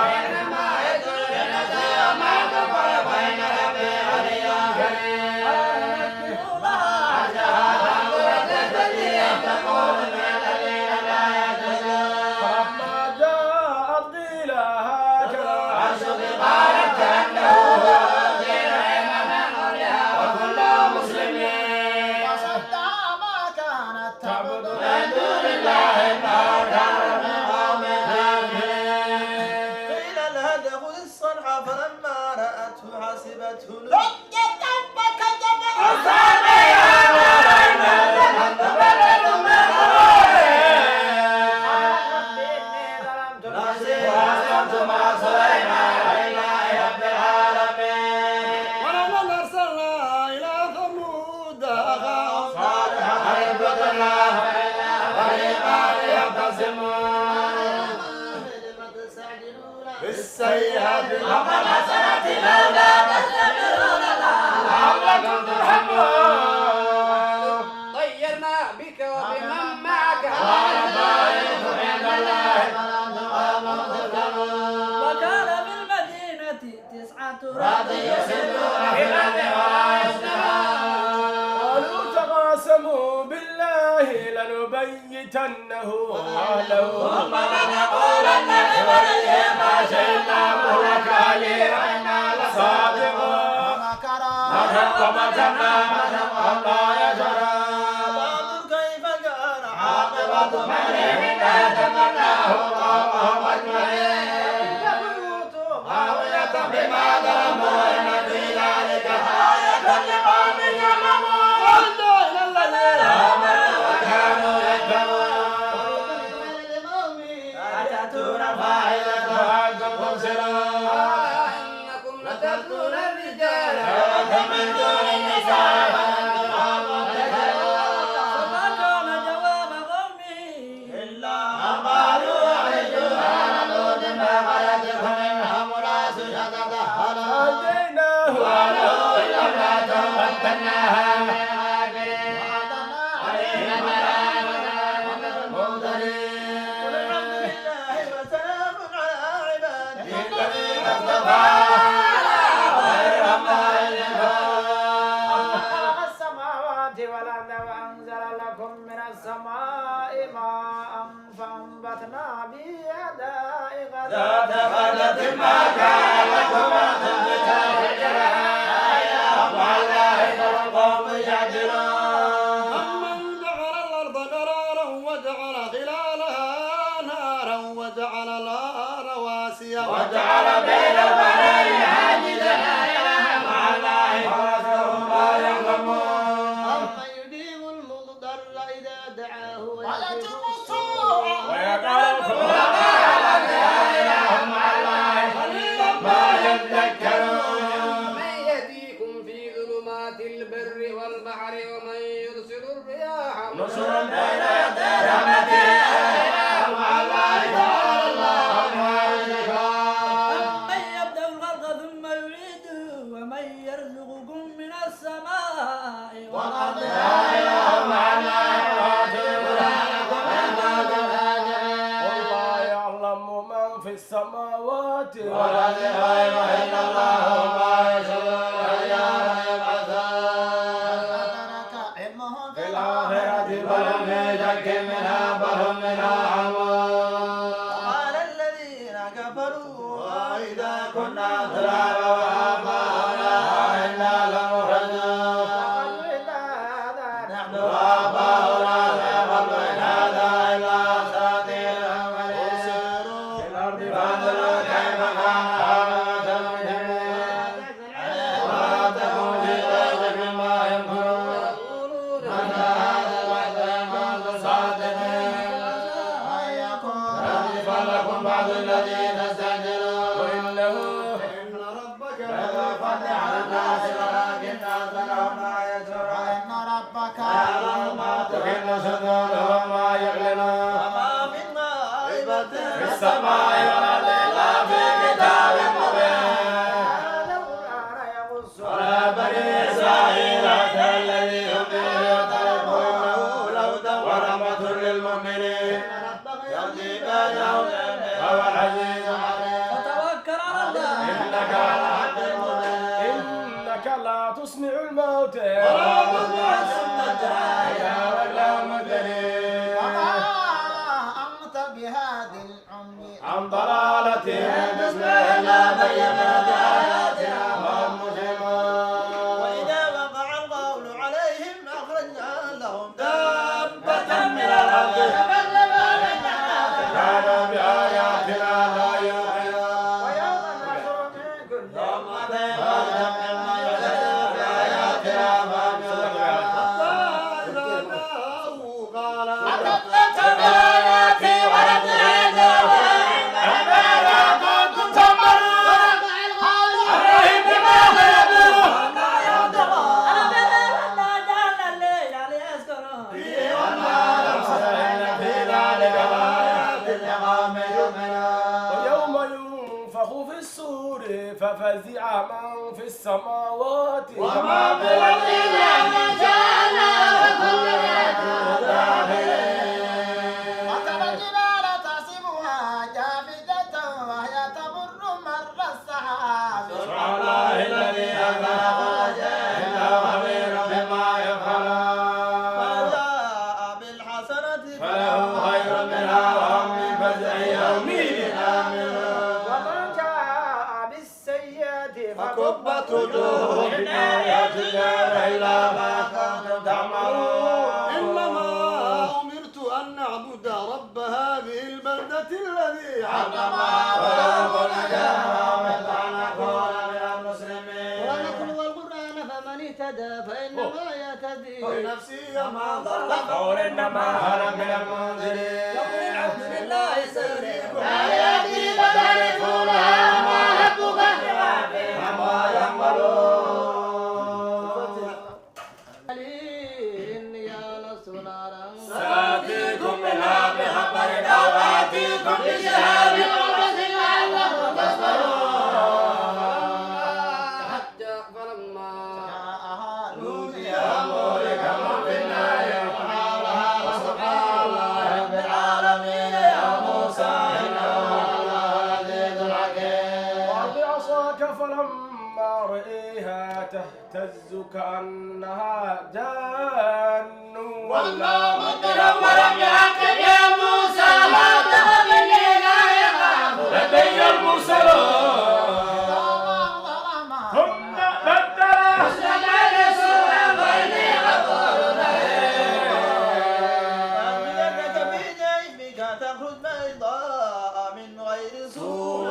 إنما يدل بنفسه وما كفر فإن ربي علي كريم تقول من الذين لا يهتدون فلما جاءت قيل هكذا عشق قالت كأنه غير إمام قبلها وكلها مسلمين وصدها ما كانت تعبد من دون الله إنه كان من قوم كافرين قيل لها ادخل الصرح فلما رأته حسبته ولقد أرسلنا إلى ثمود أخاهم صالحا أن اعبدوا الله فريقان يختصمون بالسيئات قبل الحسنات لولا تستغفرون لعلكم ترحمون طيرنا بك وبمن معك وعليكم عند الله فلم تظلمون وكان في المدينة 9 راضي يسدون في الأرض ولا يصلحون قالوا تقاسموا بالله لنبيتنه أهله ثم لنقولن لوليه ما شئنا مهلك أهله وإنا لصادقون ومكرنا الله يجرى فانظر كيف كان عاقبة مكرهن تمناه قومهم أجمعين خاوية بما ظلموا إن في ذلك آية لقوم يعلمون وإلى الذين آمنوا وكانوا يتقون لنا بأداء ذات غدة ما كان لكم أن تنبتا شجرها مع الله القوم يعدلون. أمن جعل الأرض قرارا وجعل خلالها نارا وجعل لها رواسي وجعل بين البحرين حاجزا مع الله فرسهم لا يظلمون. أمن يجيب المضطر إذا دعاه ويكشف السوء ويقالكم على إله مع الله قليلا ما يذكرون. من يهديكم في ظلمات البر والبحر ومن يرسل الرياح نصرا بين يدي رحمته إله مع الله تعالى الله ما يشركون. من يبدأ الخلق ثم يعيده ومن يرزقكم من السماء والأرض لا إله مع الله وأجيب لكم عما والله يعلم من في السماوات والأرض لا إله إلا الله وما يشركون أيام يبعثون. أدرك علمه في الآخرة بل هم في شك منها بل هم منها عمون. قال الذين كفروا وإذا كنا ترابا وآباؤنا إنا لمخرجون. نحن وآباؤنا في قبر إن هذا إلا أساطير الأولين. في الأرض فانظروا كيف كان عاقبة المجرمين. ولا تكن في ضيق مما يمكرون. متى هذا الوعد إن كنتم صادقين. ردف لكم بعض الذي تستعجلون. وإنه إن ربك لذو على الناس ولكن أكثرهم لا يشعرون. وإن ربك يعلم ما تكن صدورهم وما يعلنون. وما من غائبة في السماء والأرض إلا في كتاب مبين. هذا القرآن يقص على بني إسرائيل حتى الذي هم فيه يختلفون. لو ورحمة للمؤمنين يهدي بينهم وهو العزيز الحكيم. وتوكل على الله إنك على حق مبين. إنك لا تسمع الموتى ولا تسمع الصم الداعية ولا مدري وما أنت بهذه العمي عن ضلالتهم تسمع إلا بينات آياتنا وهم مسلمون. وإذا وقع القول عليهم أخرجنا لهم دابة من الأرض كانوا بآياتنا لا يوقنون. ويوم نحشر من كل ثم تيقظ مما يدعو بآياتنا فهم يوقنون. إذا جاءه قال بآياتي ولم يهدوا عما كنتم تمرون عليهم بما غلبوا وما يرضون. فيه والنار إن في ذلك لآيات لقوم يؤمنون. ويوم ينفخ في السور ففزع من في السماوات وما في الأرض إلا ما شاء الله وكل داخلين. وترى الجبال تحسبها جامدة وهي تمر مر السحاب سبحان الله الذي أنزل كل شيء إنه خبير بما يفعلون. جاء بالحسنة فله خير منها وهم من فزع يومئذ آمنون. ومن جاء بالسيئة فكبت وجوههم في النار يجزون إلا ما كنتم تعملون. إنما أمرت أن نعبد رب هذه البلدة الذي علمها ولم نجاها مثل أن نكون من المسلمين. ونتلو القرآن فمن اهتدى فإنما يهتدي نفسي ما ضل قول إنما أنا من المنذرين. الحمد لله سريع آياتي فتعرفونها وما ربك بغافل عما يعملون. يا نصر نارا سآتيكم منها بخبر أو آتيكم بشهاب قبس لعلكم تصبرون. حتى فلما جاءها نودي أن بورك من في النار وحولها وسبحان الله رب العالمين يا موسى إنه الله العزيز الحكيم. وبعصاك فلما رئيها تهتز كأنها جان والله مدبرا ولم يعقب يا موسى لا تخف تخرج بيضاء من غير سوء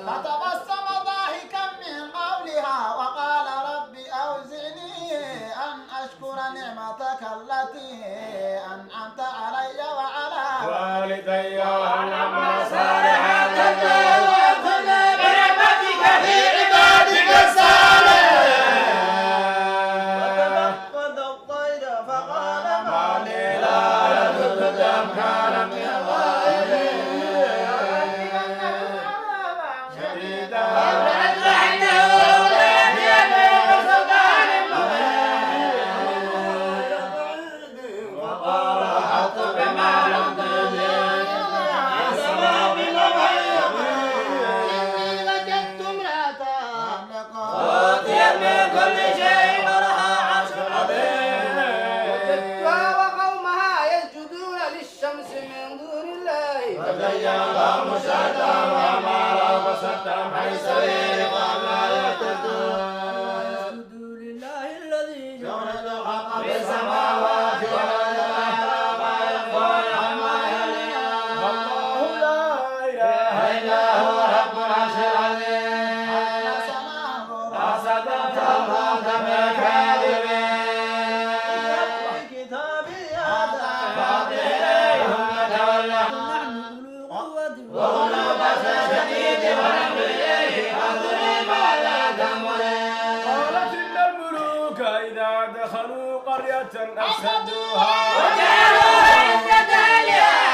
فتبسم ضاحكا من قولها وقال رب أوزعني أن أشكر نعمتك التي أنعمت علي وعلى والدي وأن أعمل صالحا ترضاه وأدخلني برحمتك في عبادك الصالحين. وتفقد الطير فقال ما لي لا يدرك كان من الغائبين شديدا أفسدوها وجعلوا عزة أهلها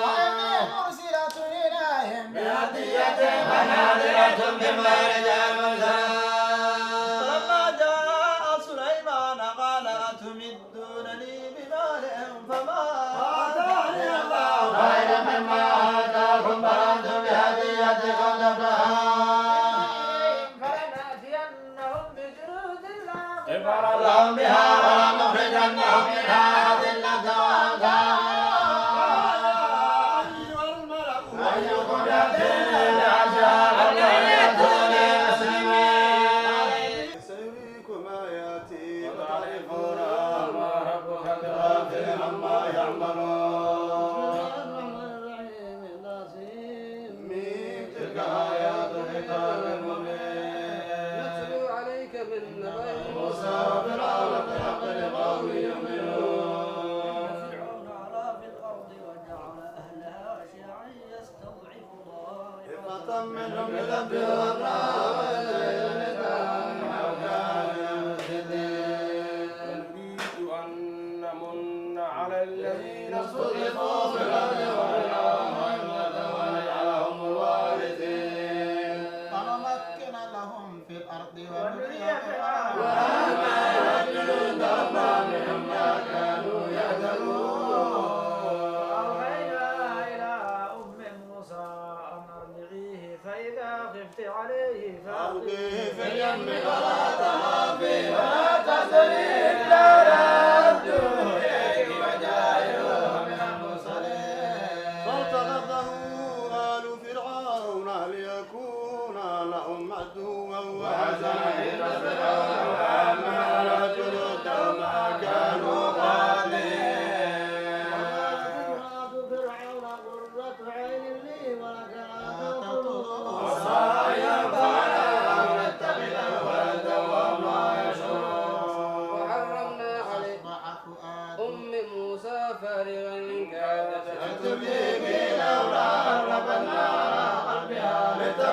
وإني مرسلة إليهم بهدية فنادرة بما رجال فلما جاء سليمان قال أتمدونني بمال فما آتاني الله خيرا مما آتاكم بل أنتم بهديتكم تفرحون لهم بها ولنخرجنهم منها أذلة أيكم يأتيني بعذاب لا يأتوني مسلمين سيريكم آياتي وتعرفون ما ربك بغافل عما يعملون من تلك آيات الكتاب المبين نتلو عليك من نبأ موسى وفرعون بالحق لقوم يؤمنون فرعون علا في الأرض وجعل أهلها شيعا يستضعف طائفة منهم يذبح أبناءهم ونريد أن نمن على الذين استضعفوا في الأرض ونجعلهم أئمة ونجعلهم الوارثين ونمكن لهم في الأرض ونري منهم ما كانوا يعملون أوحينا إلى أم موسى أن أرضعيه فإذا خفت عليه فألقيه في اليم ولا تخافي ولا تحزني إلا ردوا إليك وجاعلوه من المرسلين فالتقطه آل فرعون ليكون لهم عدوا وحزنا إلى فرعون وأما جنوده ما كانوا قادرين فرعون قرة عين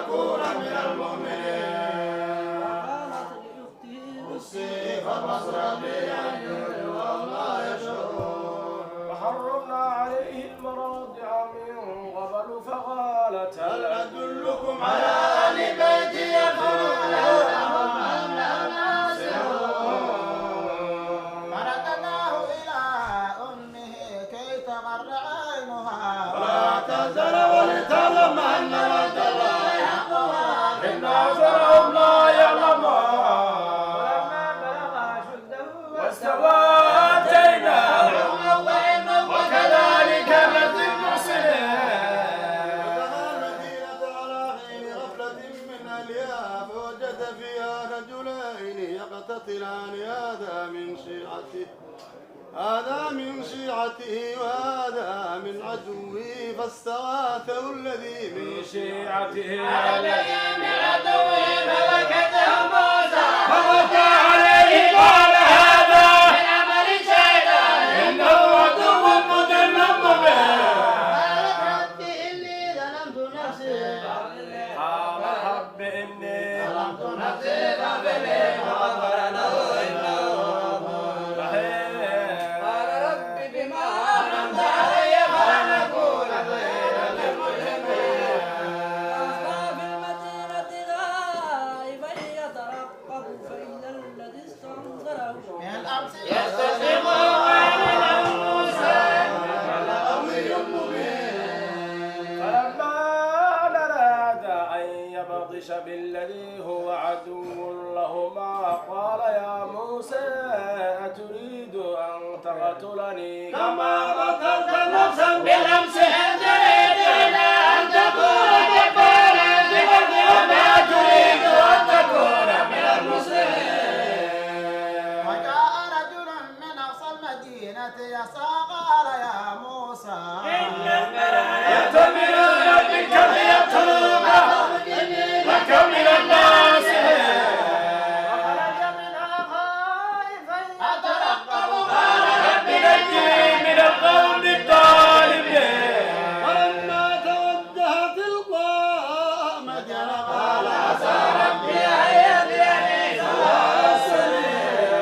تكون من المؤمنين. وقالت لأخته قصي فبصرت بأعين وهم لا يشعرون. وحرمنا عليه المراضع من قبل فقالت هل أدلكم على أهل بيت يكفرون لهم أم لا ناصرون. فرددناه إلى أمه كي تقر عينها ولا تحزن ولتعلم أن وعد الله حق إن أكثرهم لا يعلمون. ولما بلغ أشده واستوى آتيناه حكما وكذلك نجزي المحسنين. ودخل المدينة على حين غفلة من أهلها فوجد فيها رجلين يقتتلان هذا من شيعته وهذا من عدوه فاستغاثه الذي من شيعته الذي من عدوه فوكزه موسى فوقع عليه قال هذا من عمل الشيطان إنه عدو مضل مبين. قالت رب إني ظلمت نفسي قال رب إني ظلمت نفسي فاغفر لي فغفر له إنه غفور رحيم. قال رب بما أنعمت علي فلن أكون ظهيرا للمجرمين. أصبح في المدينة غائبا يترقب فإذا الذي استنصره من الأمس يستصرخه عن موسى فلما أراد أن يبطش بالذي هو عدو لهما قال يا موسى أتريد أن تقتلني كما قتلت نفسا بالأمس إن تريد إلا أن تكون جبارا في الأرض وما تريد أن تكون من المسلمين. وجاء رجل من أقصى المدينة يسعى قال يا موسى يأتمرون بك ليقتلوك لك من الناس وخرج منها خائفا أترقب قال رب نجني من القوم الظالمين. ولما توجه تلقاء مدين قال عسى ربي أن يهديني سواء السبيل.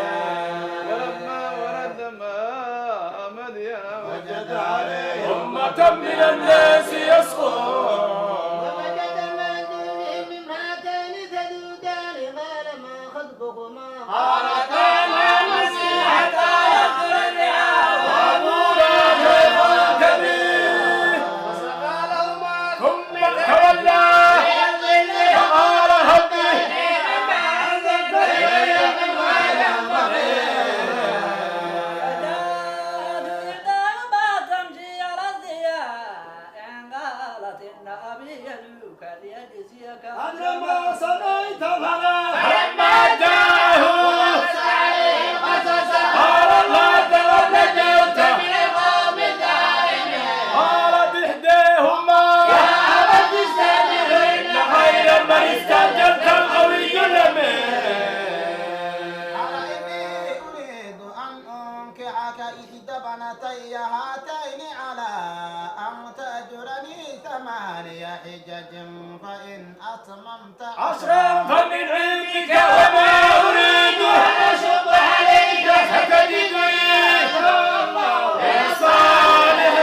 ولما ورد ماء مدين وجد عليه أمة من الناس يسقون ووجد من دونهم امرأتين تذودان قال ما خطبكما قالتا لا نسقي حتى يصدر الرعاء وأبونا شيخ كبير وسقى لهما ثم تولى فقال ربي فجاءت إحداهما تمشي على الضياء إن قالت إن أبي يدعوك ليجزيك أن ما صنعت فلا فلما جاءه قال لا تولجت من القوم الظالمين قالت إحداهما أبت استأجره إن خير من استأجرت القوي الأمين. قال إني أريد أن أنكحك إحدى بنتي هاتين على أن تأجرني 8 حجج فإن أتممت عشرا فمن عندك وما أريد أن أشق عليك فتجدني يا صالح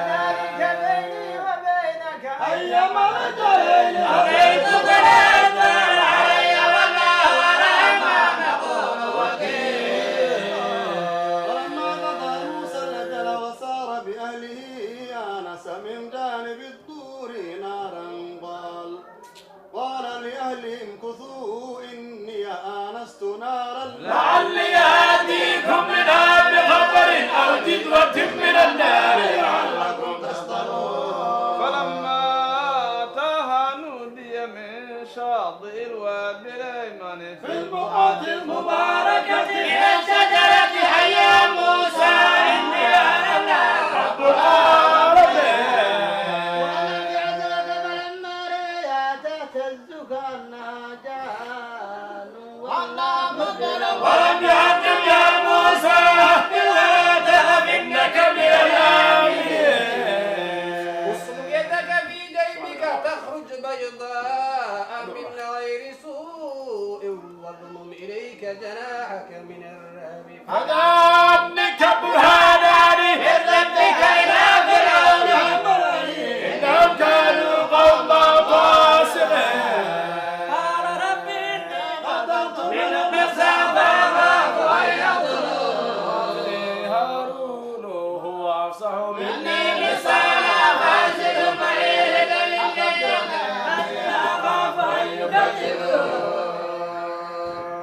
ذلك بيني وبينك أيما الأجلين أريدك لا تدار علي والله على ما نقول وكيل. ولما قضى موسى الأجل وسار بأهله آنس من جانب الطور نارا قال لأهلهم كثوا إني آنست نارا لعلي آتيكم منها بخبر أو جدوة من النار لعلكم تصطلون. فلما أتاها نودي من شاطئ الوادي الأيمن في البقعة المباركة من الشجرة حيا موسى إني أنا الله رب العالمين. والذي عزلك فلما رأيها تهتز كأنها جان والله مدبرا ولم يعجب يا موسى لا تهب إنك من الآمنين. اسلك يدك في جيبك تخرج بيضاء من غير سوء واضمم إليك جناحك من الرهب فذلك برهانان من ربك إلى فرعون إنهم كانوا قوما فاسقين قال رب إني قتلت منهم نفسا فأخاف أن يقتلون هارون هو أفصح مني لسانا فأرسل معي لدي أخاف أن يكذبون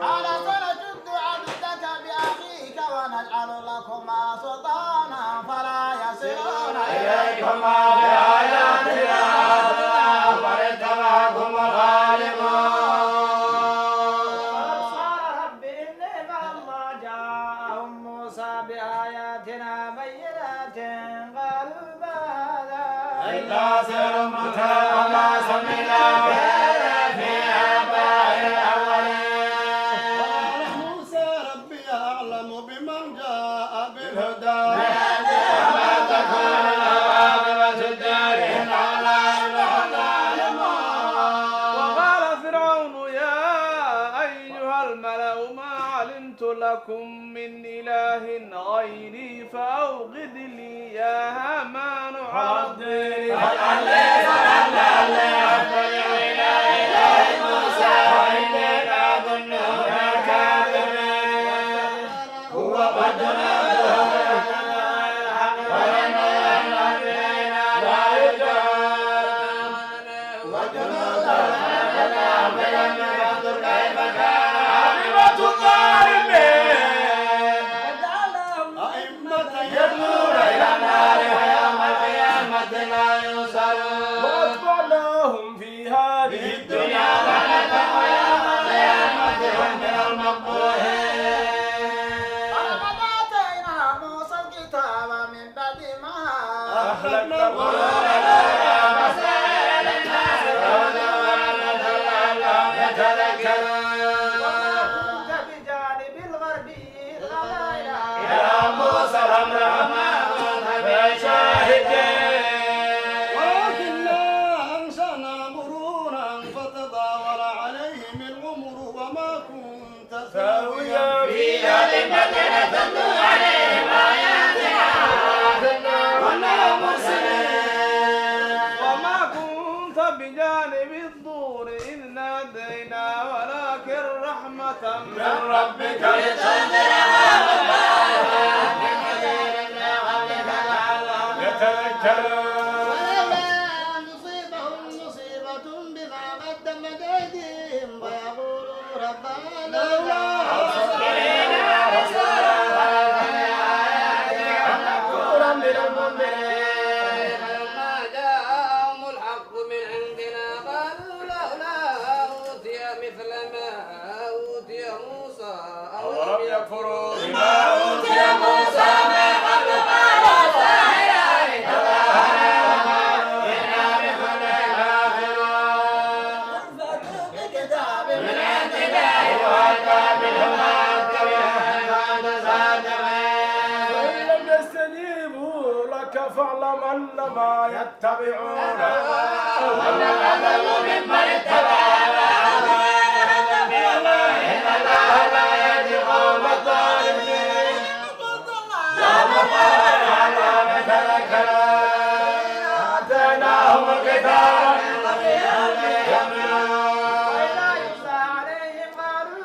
قال سنشد عبدك بأخيك ونجعل لكما سلطانا فلا يصلون إليكما بآياتنا فاتبعكم الغالبون قال رب إني فلما جاءهم موسى بآياتنا بينات قالوا ما هذا إلا سحر مفترى وما سمعنا بهذا في آبائنا الأولين قال موسى ربي أعلم بمن جاء بالهدى وما تكون العاقبة الدار إلا وقال فرعون يا أيها الملأ ما علمت لكم من إله غيري فأوقد لي يا هامان على الطين أئمة يدعون إلى النار ويوم القيامة لا ينصرون وأتبعناهم في هذه الدنيا لعنة ويوم القيامة هم من المقبوحين ولقد آتينا موسى الكتاب من بعد ما أهلكنا قرونا مسائل الناس هدى ورحمة لعلهم يتذكرون كنت بجانب الغربي إذ قضينا يا موسى الأمر وما كنت بشاهدين ولكننا أنشأنا قرونا فتطاول عليهم العمر وما كنت ساويا في أهل المدينة تتلو عليهم آياتنا كنا مرسلين وما كنت بجانب الطور إذ نادينا ولكن رحمة من ربك لتنذر يتذكرون ولولا أن تصيبهم مصيبة بما قدمت أيديهم ويقولوا ربنا لولا فلما جاءهم الحق من عندنا قالوا لولا أوتي مثل ما أوتي موسى أولم يكفروا بما أوتي موسى من قبل قالوا ساحران إنا بكل كافرون بكتاب من عند الله وأتى منهما التوحيد فإن لم يستجيبوا لك فاعلم أنما يتبعون ومن أضل ممن اتبع إن الله لا يهدي القوم الظالمين آتيناهم الكتاب من قبل يؤمنون وإذا يتلى عليهم قالوا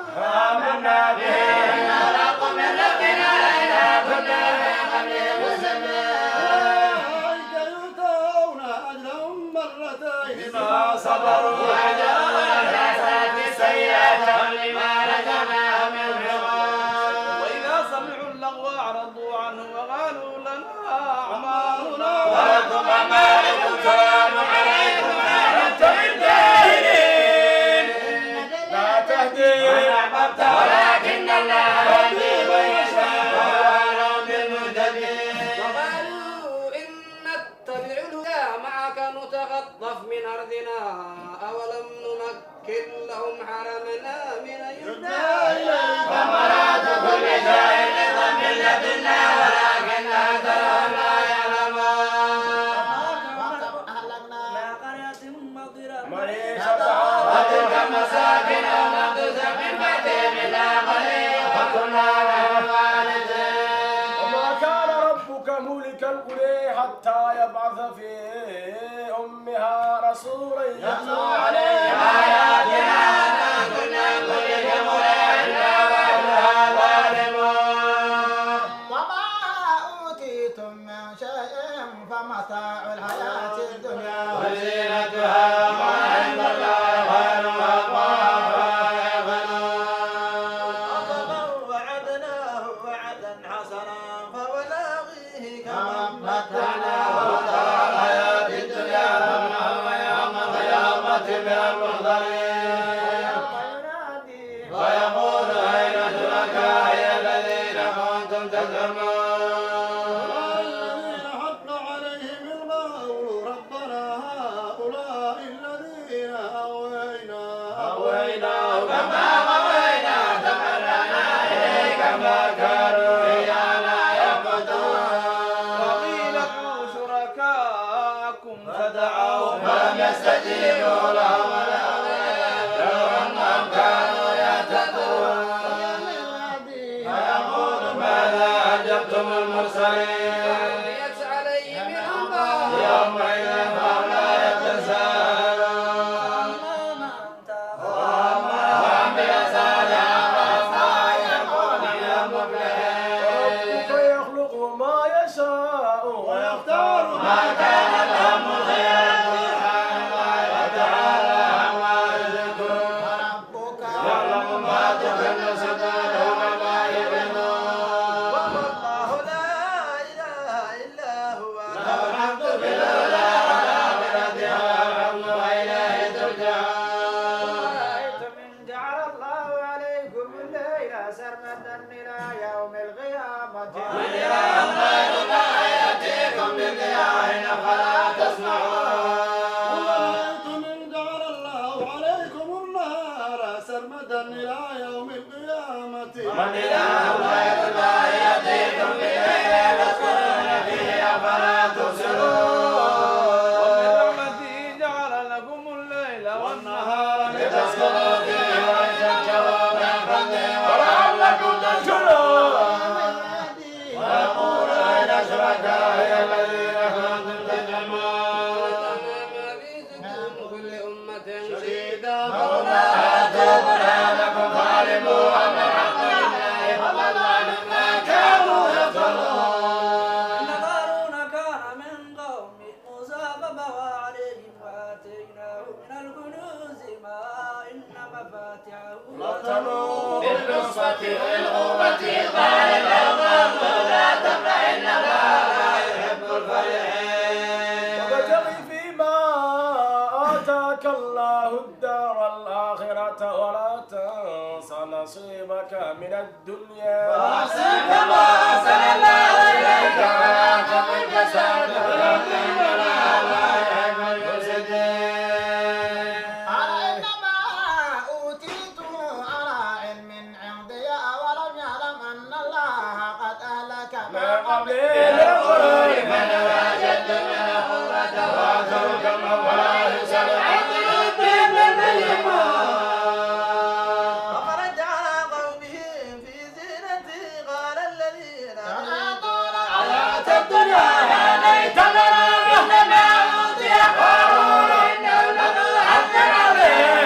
آمنا به إنه الحق من ربنا إنا كنا من قبله مسلمين أولئك يؤتون أجرهم مرتين بما صبروا وأجرهم الحسنات السيئات لما رزقناهم ينفقون وإذا سمعوا اللغو أعرضوا عنه وقالوا لنا أعمالنا ولكم أعمالكم سواء عليكم أنتم الجاهلين لا تهدي من أحببت ولكن الله يهدي من يشاء وهو أعلم بالمهتدين وقالوا إن نتبع الهدى معك نتخطف من أرضنا أولم نمكن لهم حرمنا من يهدى ثمرات كل شيء رزقا من لدنا ولكن أكثرهم لا يعلمون أهلكنا قرية مضر وتلك المساكن لم تسكن من بيت إلا قليل وكنا نحن الوارثين. وما كان ربك مهلك القرى حتى يبعث في أمها رسولا يتلو عليهم آياتنا ما كنا نهلك القرى إلا وأهلها ظالمون. وما أوتيتم من شيء فمتاع الحياة الدنيا وزينتها وعند الله خير وأبقى وعدناه وعدا حسنا فولاغيه كما متعناه دار الحياة الدنيا ثم هو يوم القيامة من المحضرين ويقول أين شركائي الذين كنتم تزعمون. الذين حق عليهم القول ربنا هؤلاء الذين أويناه كما غوينا تقرنا إليك ما كانوا إيانا يعبدون. وقيل ادعوا شركاءكم فدعوهم لم يستجيبوا لهم لو أنهم كانوا يتقون. فيقول ماذا أجبتم المرسلين ليس عليه من أنباء يومئذ هم لا يتساءلون. وعمل صالحا فسوف يكون من المفلحين. فيخلق ما يشاء ويختار ما كان لهم الخيرة سبحانه وتعالى عما يشركون. ربك يعلم ما تكن صدورهم وما يعلنون. والله لا إله إلا هو له الحمد في الأولى والآخرة والحمد وإليه ترجعون. أرأيتم إن جعل الله عليكم الليل سرمدا إلى يوم القيامة من إله غير الله يأتيكم بضياء أفلا تسمعون. ورأيتم إن جعل الله عليكم النهار سرمدا إلى يوم القيامة من إله غير الله يأتيكم بليل تسكنون فيه أفلا تبصرون. ومن رحمته جعل لكم الليل والنهار لتسكنوا فيه ولتبتغوا من فضله ولعلكم تشكرون. ويقول أين شركائي الذين كنتم تزعمون. ما في صدور كل أمة شهيدا فهما آتوا برهانكم فعلموا أن الحق لله فضل عما كانوا يفترون. إن قارون كان من قوم موسى فبغى عليهم وآتيناه من الكنوز ما إن مفاتحه لتنوء بالعصبة أولي القوة إذ قال له قومه لا تفرح إن الله لا يحب الفرحين. وابتغ فيما آتاك الله الدار الآخرة ولا تنس نصيبك من الدنيا وأحسن كما أحسن الله إليك ولا تبغ الفساد في الأرض إن الله لا يحب المفسدين. أنا إنما أوتيته على علم عندي ولم يعلم أن الله قد أهلك من قبل من القرون من هو أشد منه قوة وأكثر جمعا ولا يسأل عن ذنوبهم المجرمون. فخرج على قومه في زينته قال الذين حياة الدنيا يا ليت لنا مثل ما أوتي قارون إنه لذو حظ عظيم.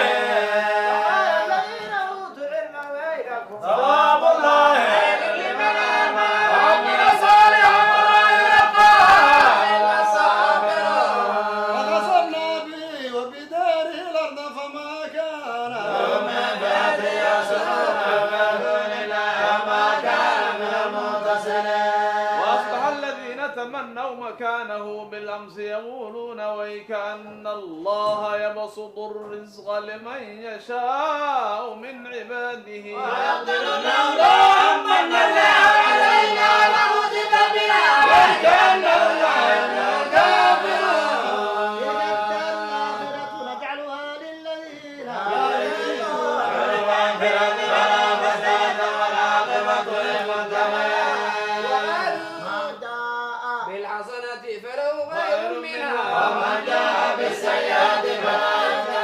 الذين أوتوا العلم ويلكم ثواب الله لمن آمن وعمل صالحا ولا يلقاها إلا الصابرون. وخسفنا به وبداره الأرض فما كان من فئة ينصرون من دون الله وما كان من المنتصرين. وأصبح الذين تمنوا مكانه بالأمس يقولون ويك أن الله يبسط الرزق لمن يشاء من عباده ويقدر لولا أمن الله علينا لخسف بنا وكأنه لا يفلح الكافرون. الآخرة نجعلها للذين لا يريدون علوا في الأرض ولا فسادا والعاقبة للمتقين. ما جاء بالحسنة فله خير منها ومن جاء بالسيئة فلا يجزى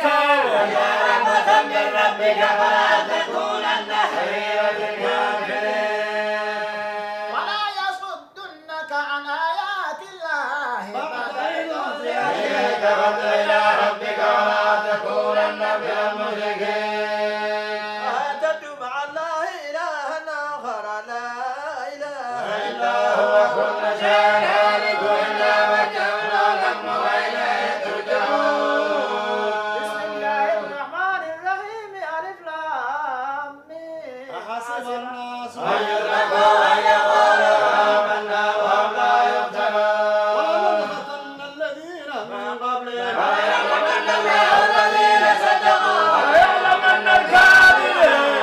عليك يا رحمة من ربك فلا تكونن ظهيرا للكافرين ولا يصدنك عن آيات الله بعد إذ إليك فادع إلى ربك ولا تكونن من المشركين تدعو مع الله إلها آخر لا إله إلا هو كل شيء هالك إلا وجهه الحكم وإليه ترجعون بسم الله الرحمن الرحيم ألف لام ميم أحسب الناس أن يتركوا أن يقولوا آمنا وهم لا يفتنون ولنبتن الذين من قبلهم وليعلمن الله الذين صدقوا وليعلمن الكاذبين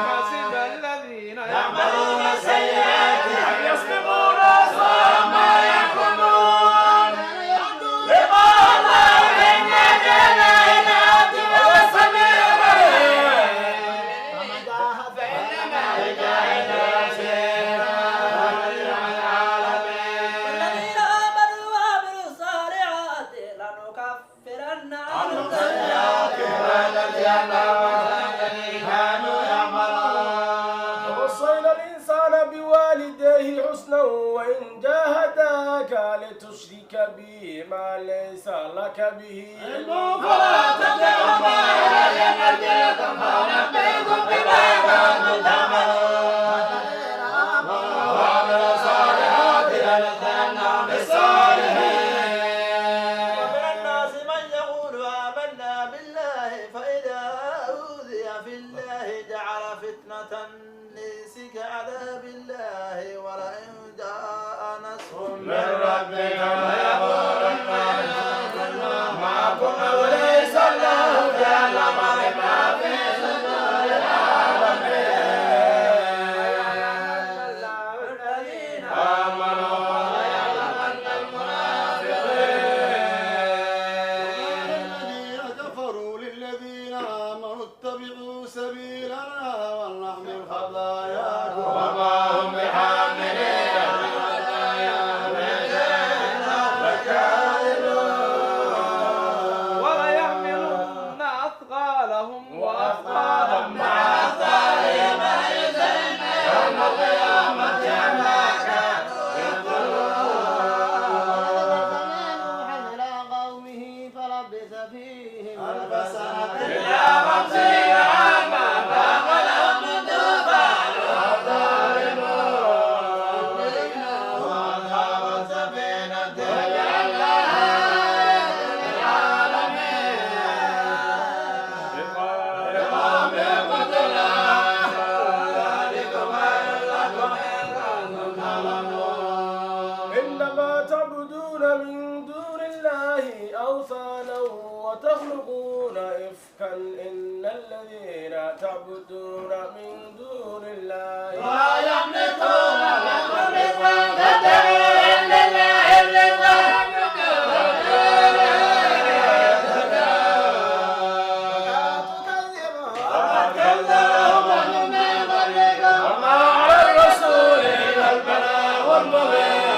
حسب الذين يعملون السيئات أن يسبقونا سواء ما يحكمون لقاء الله إنا جعلنا إلى عبد والسميع العليم فإنما لجاهد يسير والذين آمنوا وعملوا الصالحات لنكفرن عنهم سيئاتهم ونجزينهم الذي كانوا يعملون ووصينا الإنسان بوالديه حسنا وإن جاهداك لتشرك بي ما ليس لك به علم فلا تطعهما إلي مرجعكم فأنبئكم بما كنتم تعملون وعملوا الصالحات لندخلنهم بالصالحين ومن الناس من يقول آمنا بالله فإذا أوذي في الله جعل فتنة الناس كعذاب الله ولئن جاء نصر من ربك ليقولن إنا معكم أوليس الله بأعلم بما في صدور العالمين آمنوا وليعلمن المنافقين الذين كفروا للذين آمنوا اتبعوا سبيلنا ولنحمل خطاياكم وما هم بحاملين من خطاياهم من شيء لكاذبون وليحملن أثقالهم وأثقالا مع أثقالهم أيضاً يوم القيامة عما كانوا نوحا إلى قومه فلبث فيهم ألف سنة إلا 50 عاما فأخذهم الطوفان والظالمون وأصحاب السفينة وجعلناها للعالمين لقوم يعبدون ذلكم خير لكم إن كنتم تعلمون إنما تعبدون من دون الله أوثانا وتخلقون إفكا إن الذين تعبدون من دون الله لا يملكون لكم رزقا فادعوا عند الله الرزق وقد كذبهم من قبلكم وما على الرسول إلا البلاغ المبين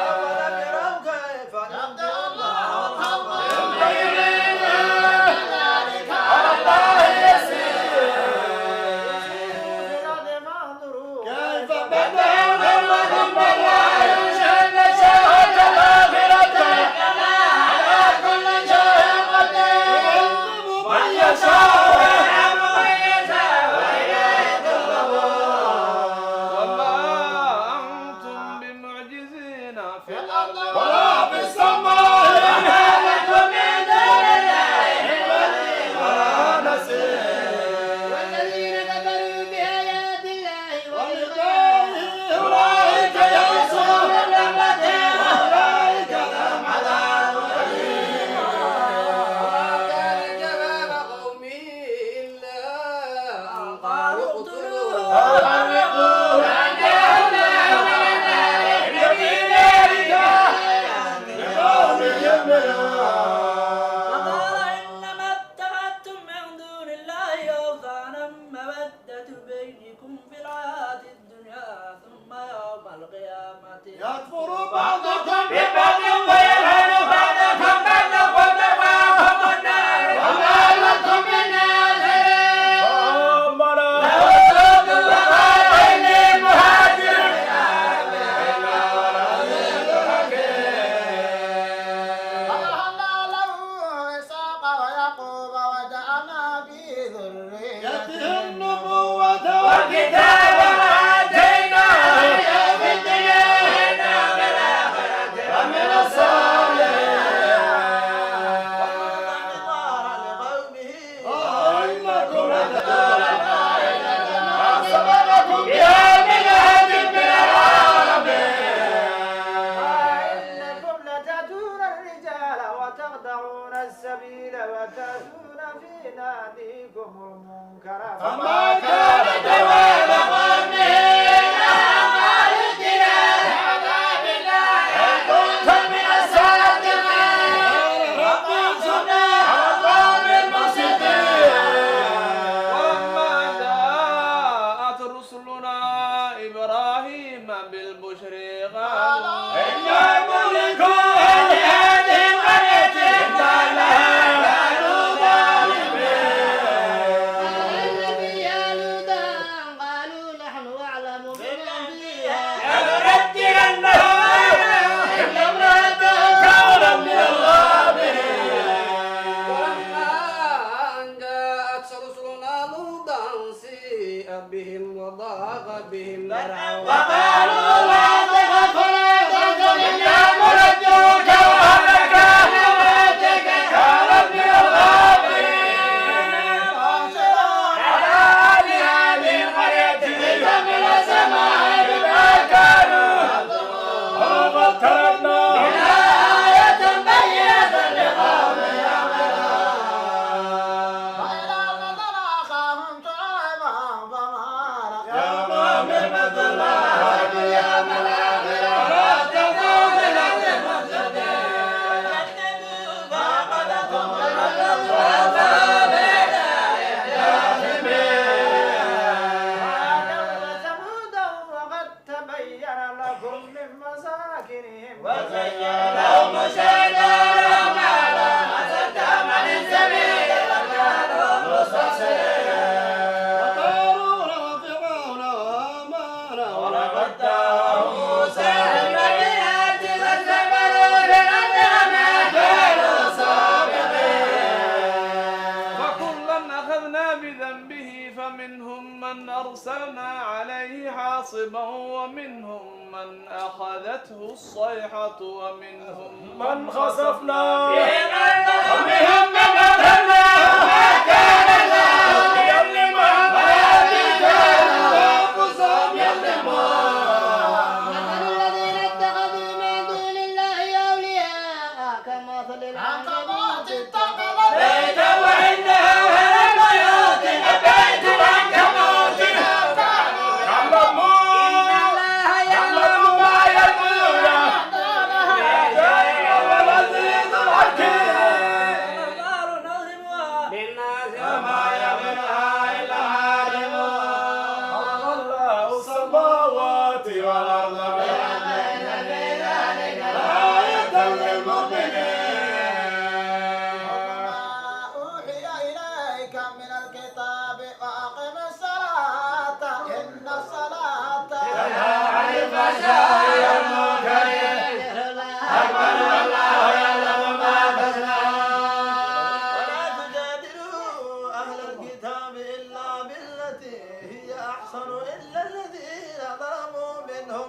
أولم يروا كيف يبدأ الله الخلق يبين ذلك على الله يسير كيف بدأ خلق الله ينشأ نشأة الآخرة على كل شيء قدير من يشاء ويرحم من يشاء وإليه ترجعون وما أنتم بمعجزين في الأرض ولا في السماء ما لكم من دون الله من ولي ولا نصير والذين كفروا بآيات الله ولقائه أولئك يئسوا من رحمته وأولئك لهم عذاب أليم وما كان جواب قومه إلا أن قالوا اقتلوه أو حرقوه فأنجيناه من النار في ذلك لقوم يؤمنون وقال إنما اتخذتم من دون الله أوثانا مودة بينكم في الحياة الدنيا ثم يوم القيامة يكفر بعضكم ببعض ويلعن بعضكم بعضا وتباهم المنكر فما كان جواب قومه أعمال الجنان عذاب الله كنت من الصادقين رب انصرنا على القوم المفسدين. ولما جاءت رسلنا إبراهيم بالبشر قالوا إنا مهلكو أهل هذه القرية إنا لها كانوا بهم وضاق بهم وقالوا لا تخف ولا تحزن إنا منجوك وأهلك بموتك كانوا من الغابرين. على أهل هذه القرية إذا من السماء بما كانوا وقد تركنا منها آية بينة لقوم أرسلنا عليه حاصبا ومنهم من أخذته الصيحة ومنهم من خسفنا ومنهم من أخذنا وما كان الله ليظلمهم ولكن كانوا أنفسهم يظلمون. مثل الذين اتخذوا من دون الله أولياء كمثل العنكبوت اتخذت بيتا وإنها أهل البيوت لبيت العنكبوت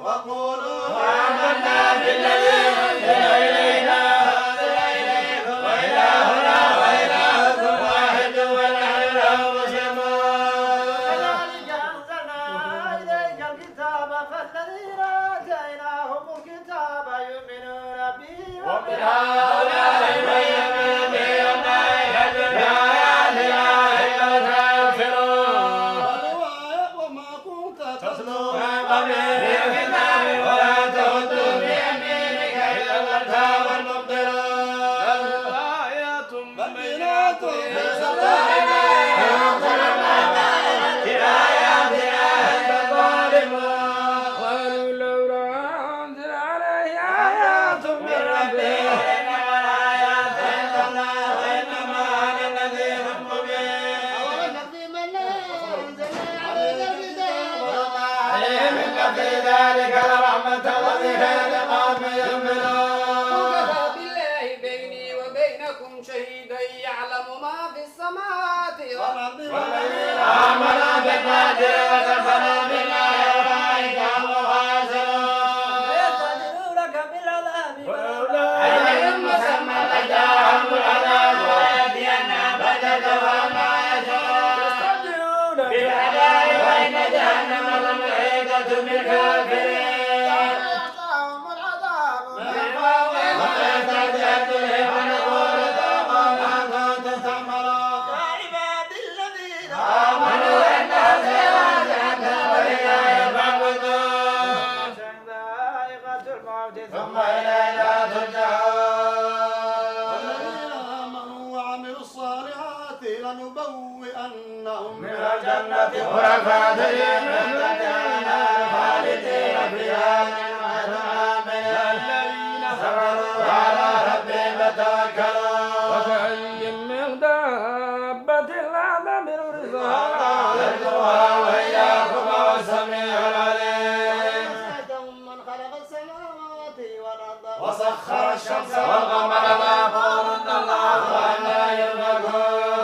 وقولوا آمنا بالذي أنزل إلينا وإلهنا وإلهكم واحد ونحن له مسلمون. كذلك أنزلنا إليك الكتاب فالذين آتيناهم الكتاب يؤمنون به ومن هؤلاء من يؤمن به وما يجحد بآياتنا إلا الكافرون. وما كنت تتلو من قبله ولا تهدوا بيمينك إلا الأرتاب المبطلون. آيات بينات في صدورنا وأنزلنا بآياتنا الظالمون. قالوا لولا أنزل عليه آيات من ربه والآيات عند الله وإنما أنا نذير مبين. عليهم إن في ذلك لرحمة وذكرى لقوم يؤمنون. وكفى بالله بيني وبينكم شهيدا يعلم ما في السماوات والأرض والذين آمنوا بالقادر وكفروا بالله أولئك هم الخاسرون. ويستعجلونك بالعذاب أجل مسمى لجاءهم العذاب ويأتينا بغتة وما يشاءون بالعذاب وإن جهنم لمحيطة بالكافرين. يغشاهم العذاب من فوقهم ويستجد لهم ونقول ذوقوا ما كنتم تعملون. يا عبادي الذين ثم إلينا ترجعون. والذين آمنوا وعملوا الصالحات لنبوئنهم من الجنة غرفا تجري من تحتها خالدين فيها الذين صبروا وعلى ربهم يتوكلون. وكأي من دابة لا تمر رزقها يرزقها وإياكم وهو السميع العليم. من خلق السماوات والأرض وسخر الشمس والقمر ليقولن الله وأنا يؤفكون.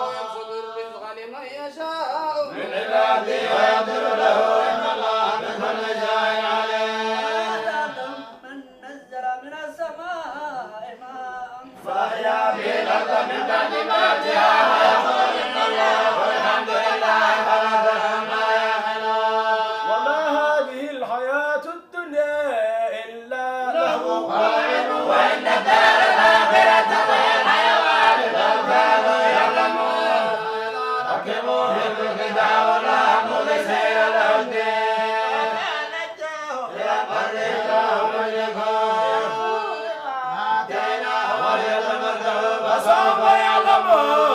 ويبسط الرزق لمن يشاء من عباده ويقدر له إن الله بكل شيء عليم. من نزل من السماء ماء فأحيا به الأرض من بعد موتها ويقول إن الله والحمد لله خلق ما يعملون. وما هذه الحياة الدنيا إلا له ولعب وإن الدار الآخرة هي الحيوان لو كانوا يعلمون. ركبوا في الكتاب الله مخلصين له الدين ليقربهم ويكون آتيناهم وليتمتعوا فسوف يعلمون.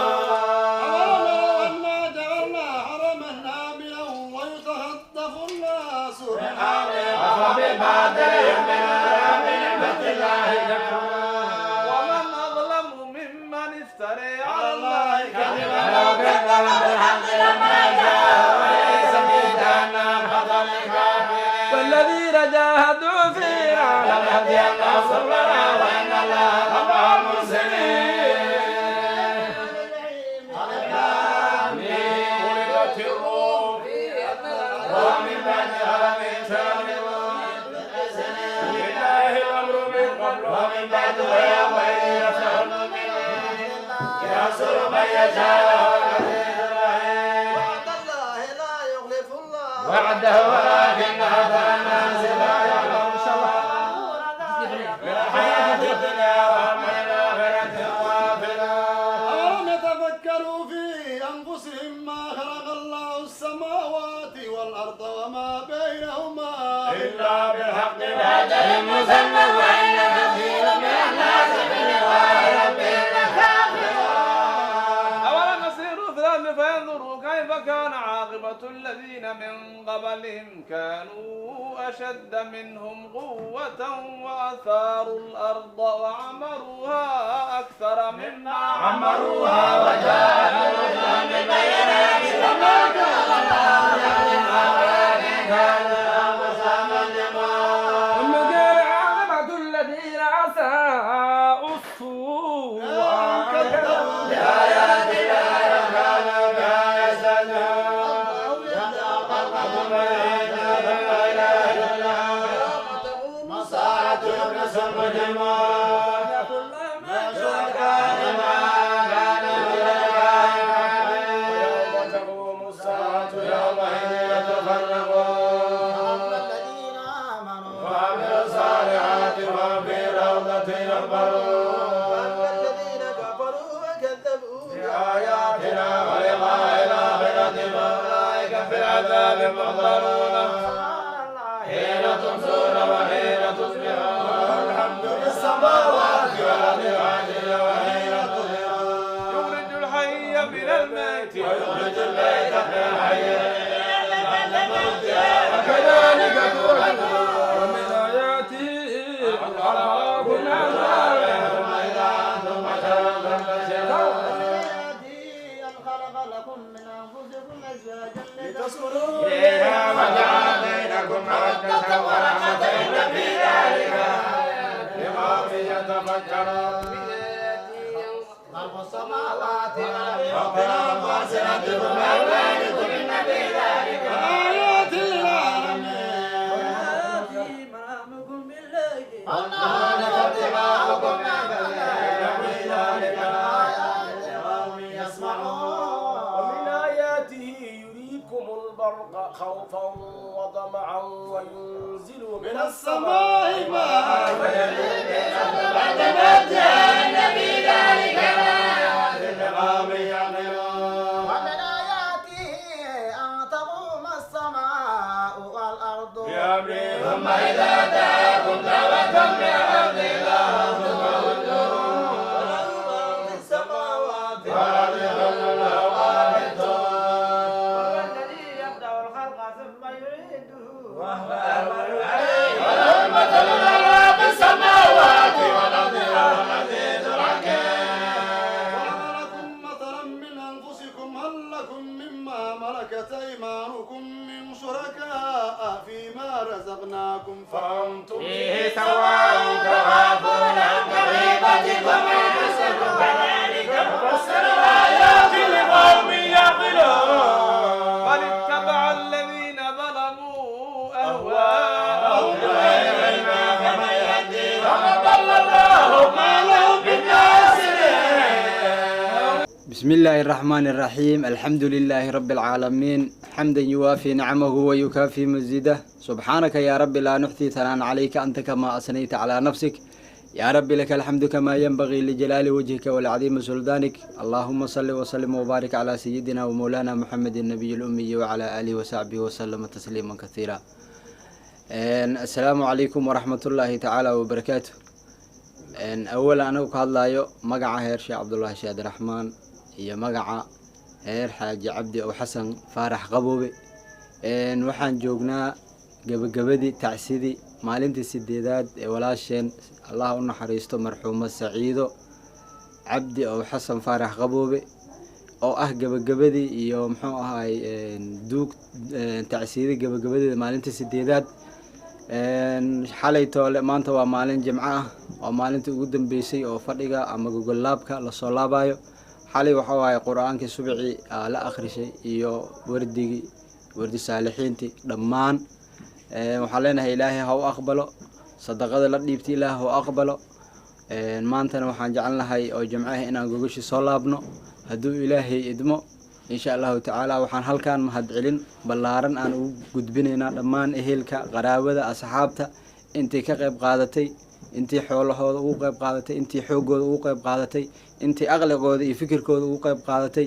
أولم أنا جعلنا حرما آمنا ويتخطف الناس من حولهم أفبالباطل يؤمنون وبنعمة الله يكفرون. ومن أظلم ممن افترى على الله كذبا ولو كذب بالحق لما جاء وليس في جهنم خطر للكافرين. والذين جاهدوا فينا لنهدينهم سبلنا وإن الله لمع المحسنين. ولدت الروم ومن بعد غلبهم سيغلبون لله الأمر من قبل ومن بعد ويومئذ يفرح المؤمنون ينصر من يشاء ويعزز الرحيم. وعد الله لا يخلف الله وعده ولكن أكثر الناس لا يعلمون. من الحياة الدنيا ومن الآخرة غافلون. أولم يتفكروا في أنفسهم ما خلق الله السماوات والأرض وما بينهما إلا بالحق وأجل مسمى وإن كثيرا من الناس بلقاء ربهم لكافرون. أولم يسيروا في الأرض فينظروا كيف كان عاقبة الذين من قبلهم كانوا أشد منهم قوة وأثاروا الأرض وعمروها أكثر مما عمروها وجاءوا بالبينات فما كان الله ليظلمها ولكن كانوا أنفسهم يظلمون. ثم كان عاقبة الذين أساءوا السوء كذبوا بآيات الله وكانوا بها يستهزئون. يبدأ الخلق ثم يعيده ثم لا إله إلا هو مساعة يبلس المجرمون. شركاء ما كان ويوم تقوم الساعة يومئذ يتفرقون. الذين آمنوا وعملوا الصالحات وهم في روضة يحبرون. الذين كفروا وكذبوا بآياتنا ولقاء الآخرة فأولئك في العذاب محضرون. حين تمسون وحين تصبحون الحمد للسماوات والأرض العاجل وحين تظهرون. يخرج الحي من الميت ويخرج الميت من الحي بعد موته وكذلك تخرجون ومن آياته أراكم وأنتم إذا أنتم بشر تنتشرون. أن خلق لكم من أنفسكم أزواجا لتسكنوا إليها وجعل بينكم مودة ورحمة إن في ذلك لقوم يتفكرون. خلق السماوات والأرض واختلاف ألسنتكم وألوانكم إن في ذلك آيات العالمين منامكم بالليل والنهار واتباعكم إن في ذلك لآيات لقوم يسمعون. ومن آياته يريكم البرق خوفا وطمعا وينزل من السماء ماء بعد موتها إن في ذلك لآيات لقوم يعقلون. ومن آياته أن تقوم السماء والأرض بأمره ثم إذا أتاكم دعوة رزقناكم فأنتم فيه سواء تخافون كخيفتكم أنفسكم كذلك نفسر الآيات لقوم يعقلون بل اتبع الذين ظلموا أهواءهم كمن يهدي فضل الله ما لهم بالناس. بسم الله الرحمن الرحيم الحمد لله رب العالمين حمدا يوافي نعمه ويكافي مزيده سبحانك يا رب لا نحصي ثناء عليك أنت كما أثنيت على نفسك يا رب لك الحمد كما ينبغي لجلال وجهك ولعظيم سلطانك اللهم صل وسلم وبارك على سيدنا ومولانا محمد النبي الأمي وعلى آله وصحبه وسلم تسليما كثيرا. السلام عليكم ورحمة الله تعالى وبركاته. أولا أنا كهذا مقع هير شيخ عبد الله شاد الرحمن هي مقع هير حاج عبدي أو حسن فارح قبوبي وحن جوجنا قبدي تعسيدي maalintii sideedaad ee walaasheen Allah u naxariisto marxuumad Saciido Cabdi oo Xasan Faarax Qaboobe oo ah gabagabadii iyo muxuu ahaay duug tacsiidii gabagabadii maalintii sideedaad xalay toole maanta waa maalin jimco ah oo maalintii ugu dambeysay oo fadhiga ama Google Labka la soo laabayo xalay waxa waay quraanka subaxii la akhrisay iyo wardi saalixiintii dhammaan waxaan leenahay ilaahay ha u aqbalo sadaqada la dhiibtay ilaahay ha u aqbalo maantana waxaan jecelnahay oo jimcaha inaan gogoshi soo laabno hadduu ilaahay idmo insha allahu tacaala waxaan halkaan mahadcelin ballaaran aan ugu gudbinaynaa dhammaan ehelka qaraabada asxaabta intii ka qayb qaadatay intii xoolahooda ugu qayb qaadatay intii xoogooda ugu qayb qaadatay intii aqligooda iyo fikirkooda ugu qayb qaadatay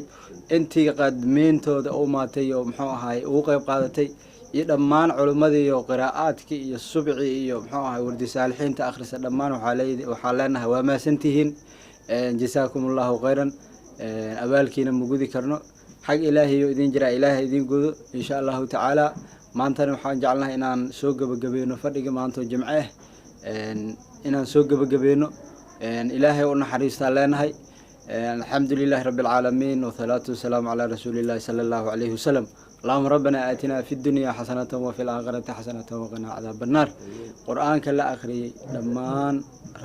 intii qadmeentooda u maatay oo muxuu ahaay ugu qayb qaadatay iyo dhammaan culimadii iyo qiraa'aadkii iyo subci iyo muxuu ahaay wardi saalixiinta akhrisa dhammaan waxaa leenahay waa maasantihiin jasaakumullahu khayran abaalkiina ma gudi karno xag ilaahay oo idin jira ilaahay idin gudo insha allahu tacaala maantana waxaan jecelnahay inaan soo gabagabeeno fadhiga maanta jimce inaan soo gabagabeeno ilaahay u naxariistaa leenahay alxamdulillahi rabbil caalamiin wasalaatu wasalaamu calaa rasuulillahi sala allahu calayhi wasalam اللهم ربنا آتنا في الدنيا حسنة وفي الآخرة حسنة وقنا عذاب النار قرآن كلا آخري لمان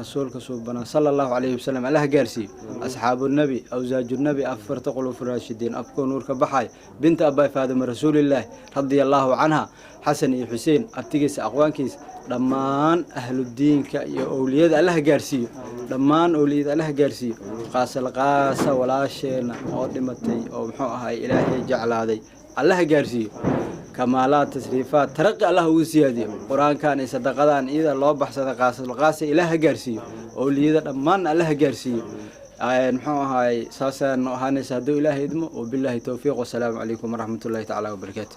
رسولك سبحانه صلى الله عليه وسلم الله جارسي أصحاب النبي أوزاج النبي أفر تقلوا في الراشدين أبكون نور كبحاي بنت أبا فاطمة رسول الله رضي الله عنها حسن حسين أبتجس أقوانكيس لمان أهل الدين كأولياء الله جارسي لمان أولياء الله جارسي قاس القاس ولا شيء مقدمتي أو محوها إلهي جعل هذه الله جارسي كمالات تسريفات ترقى الله وسيادي قرآن كان صدقان إذا الله بحث قاس القاس إله جارسي أولياء لمان الله جارسي نحوها هاي ساسا هاني سهدو إله يدمو وبالله توفيق والسلام عليكم ورحمة الله تعالى وبركاته.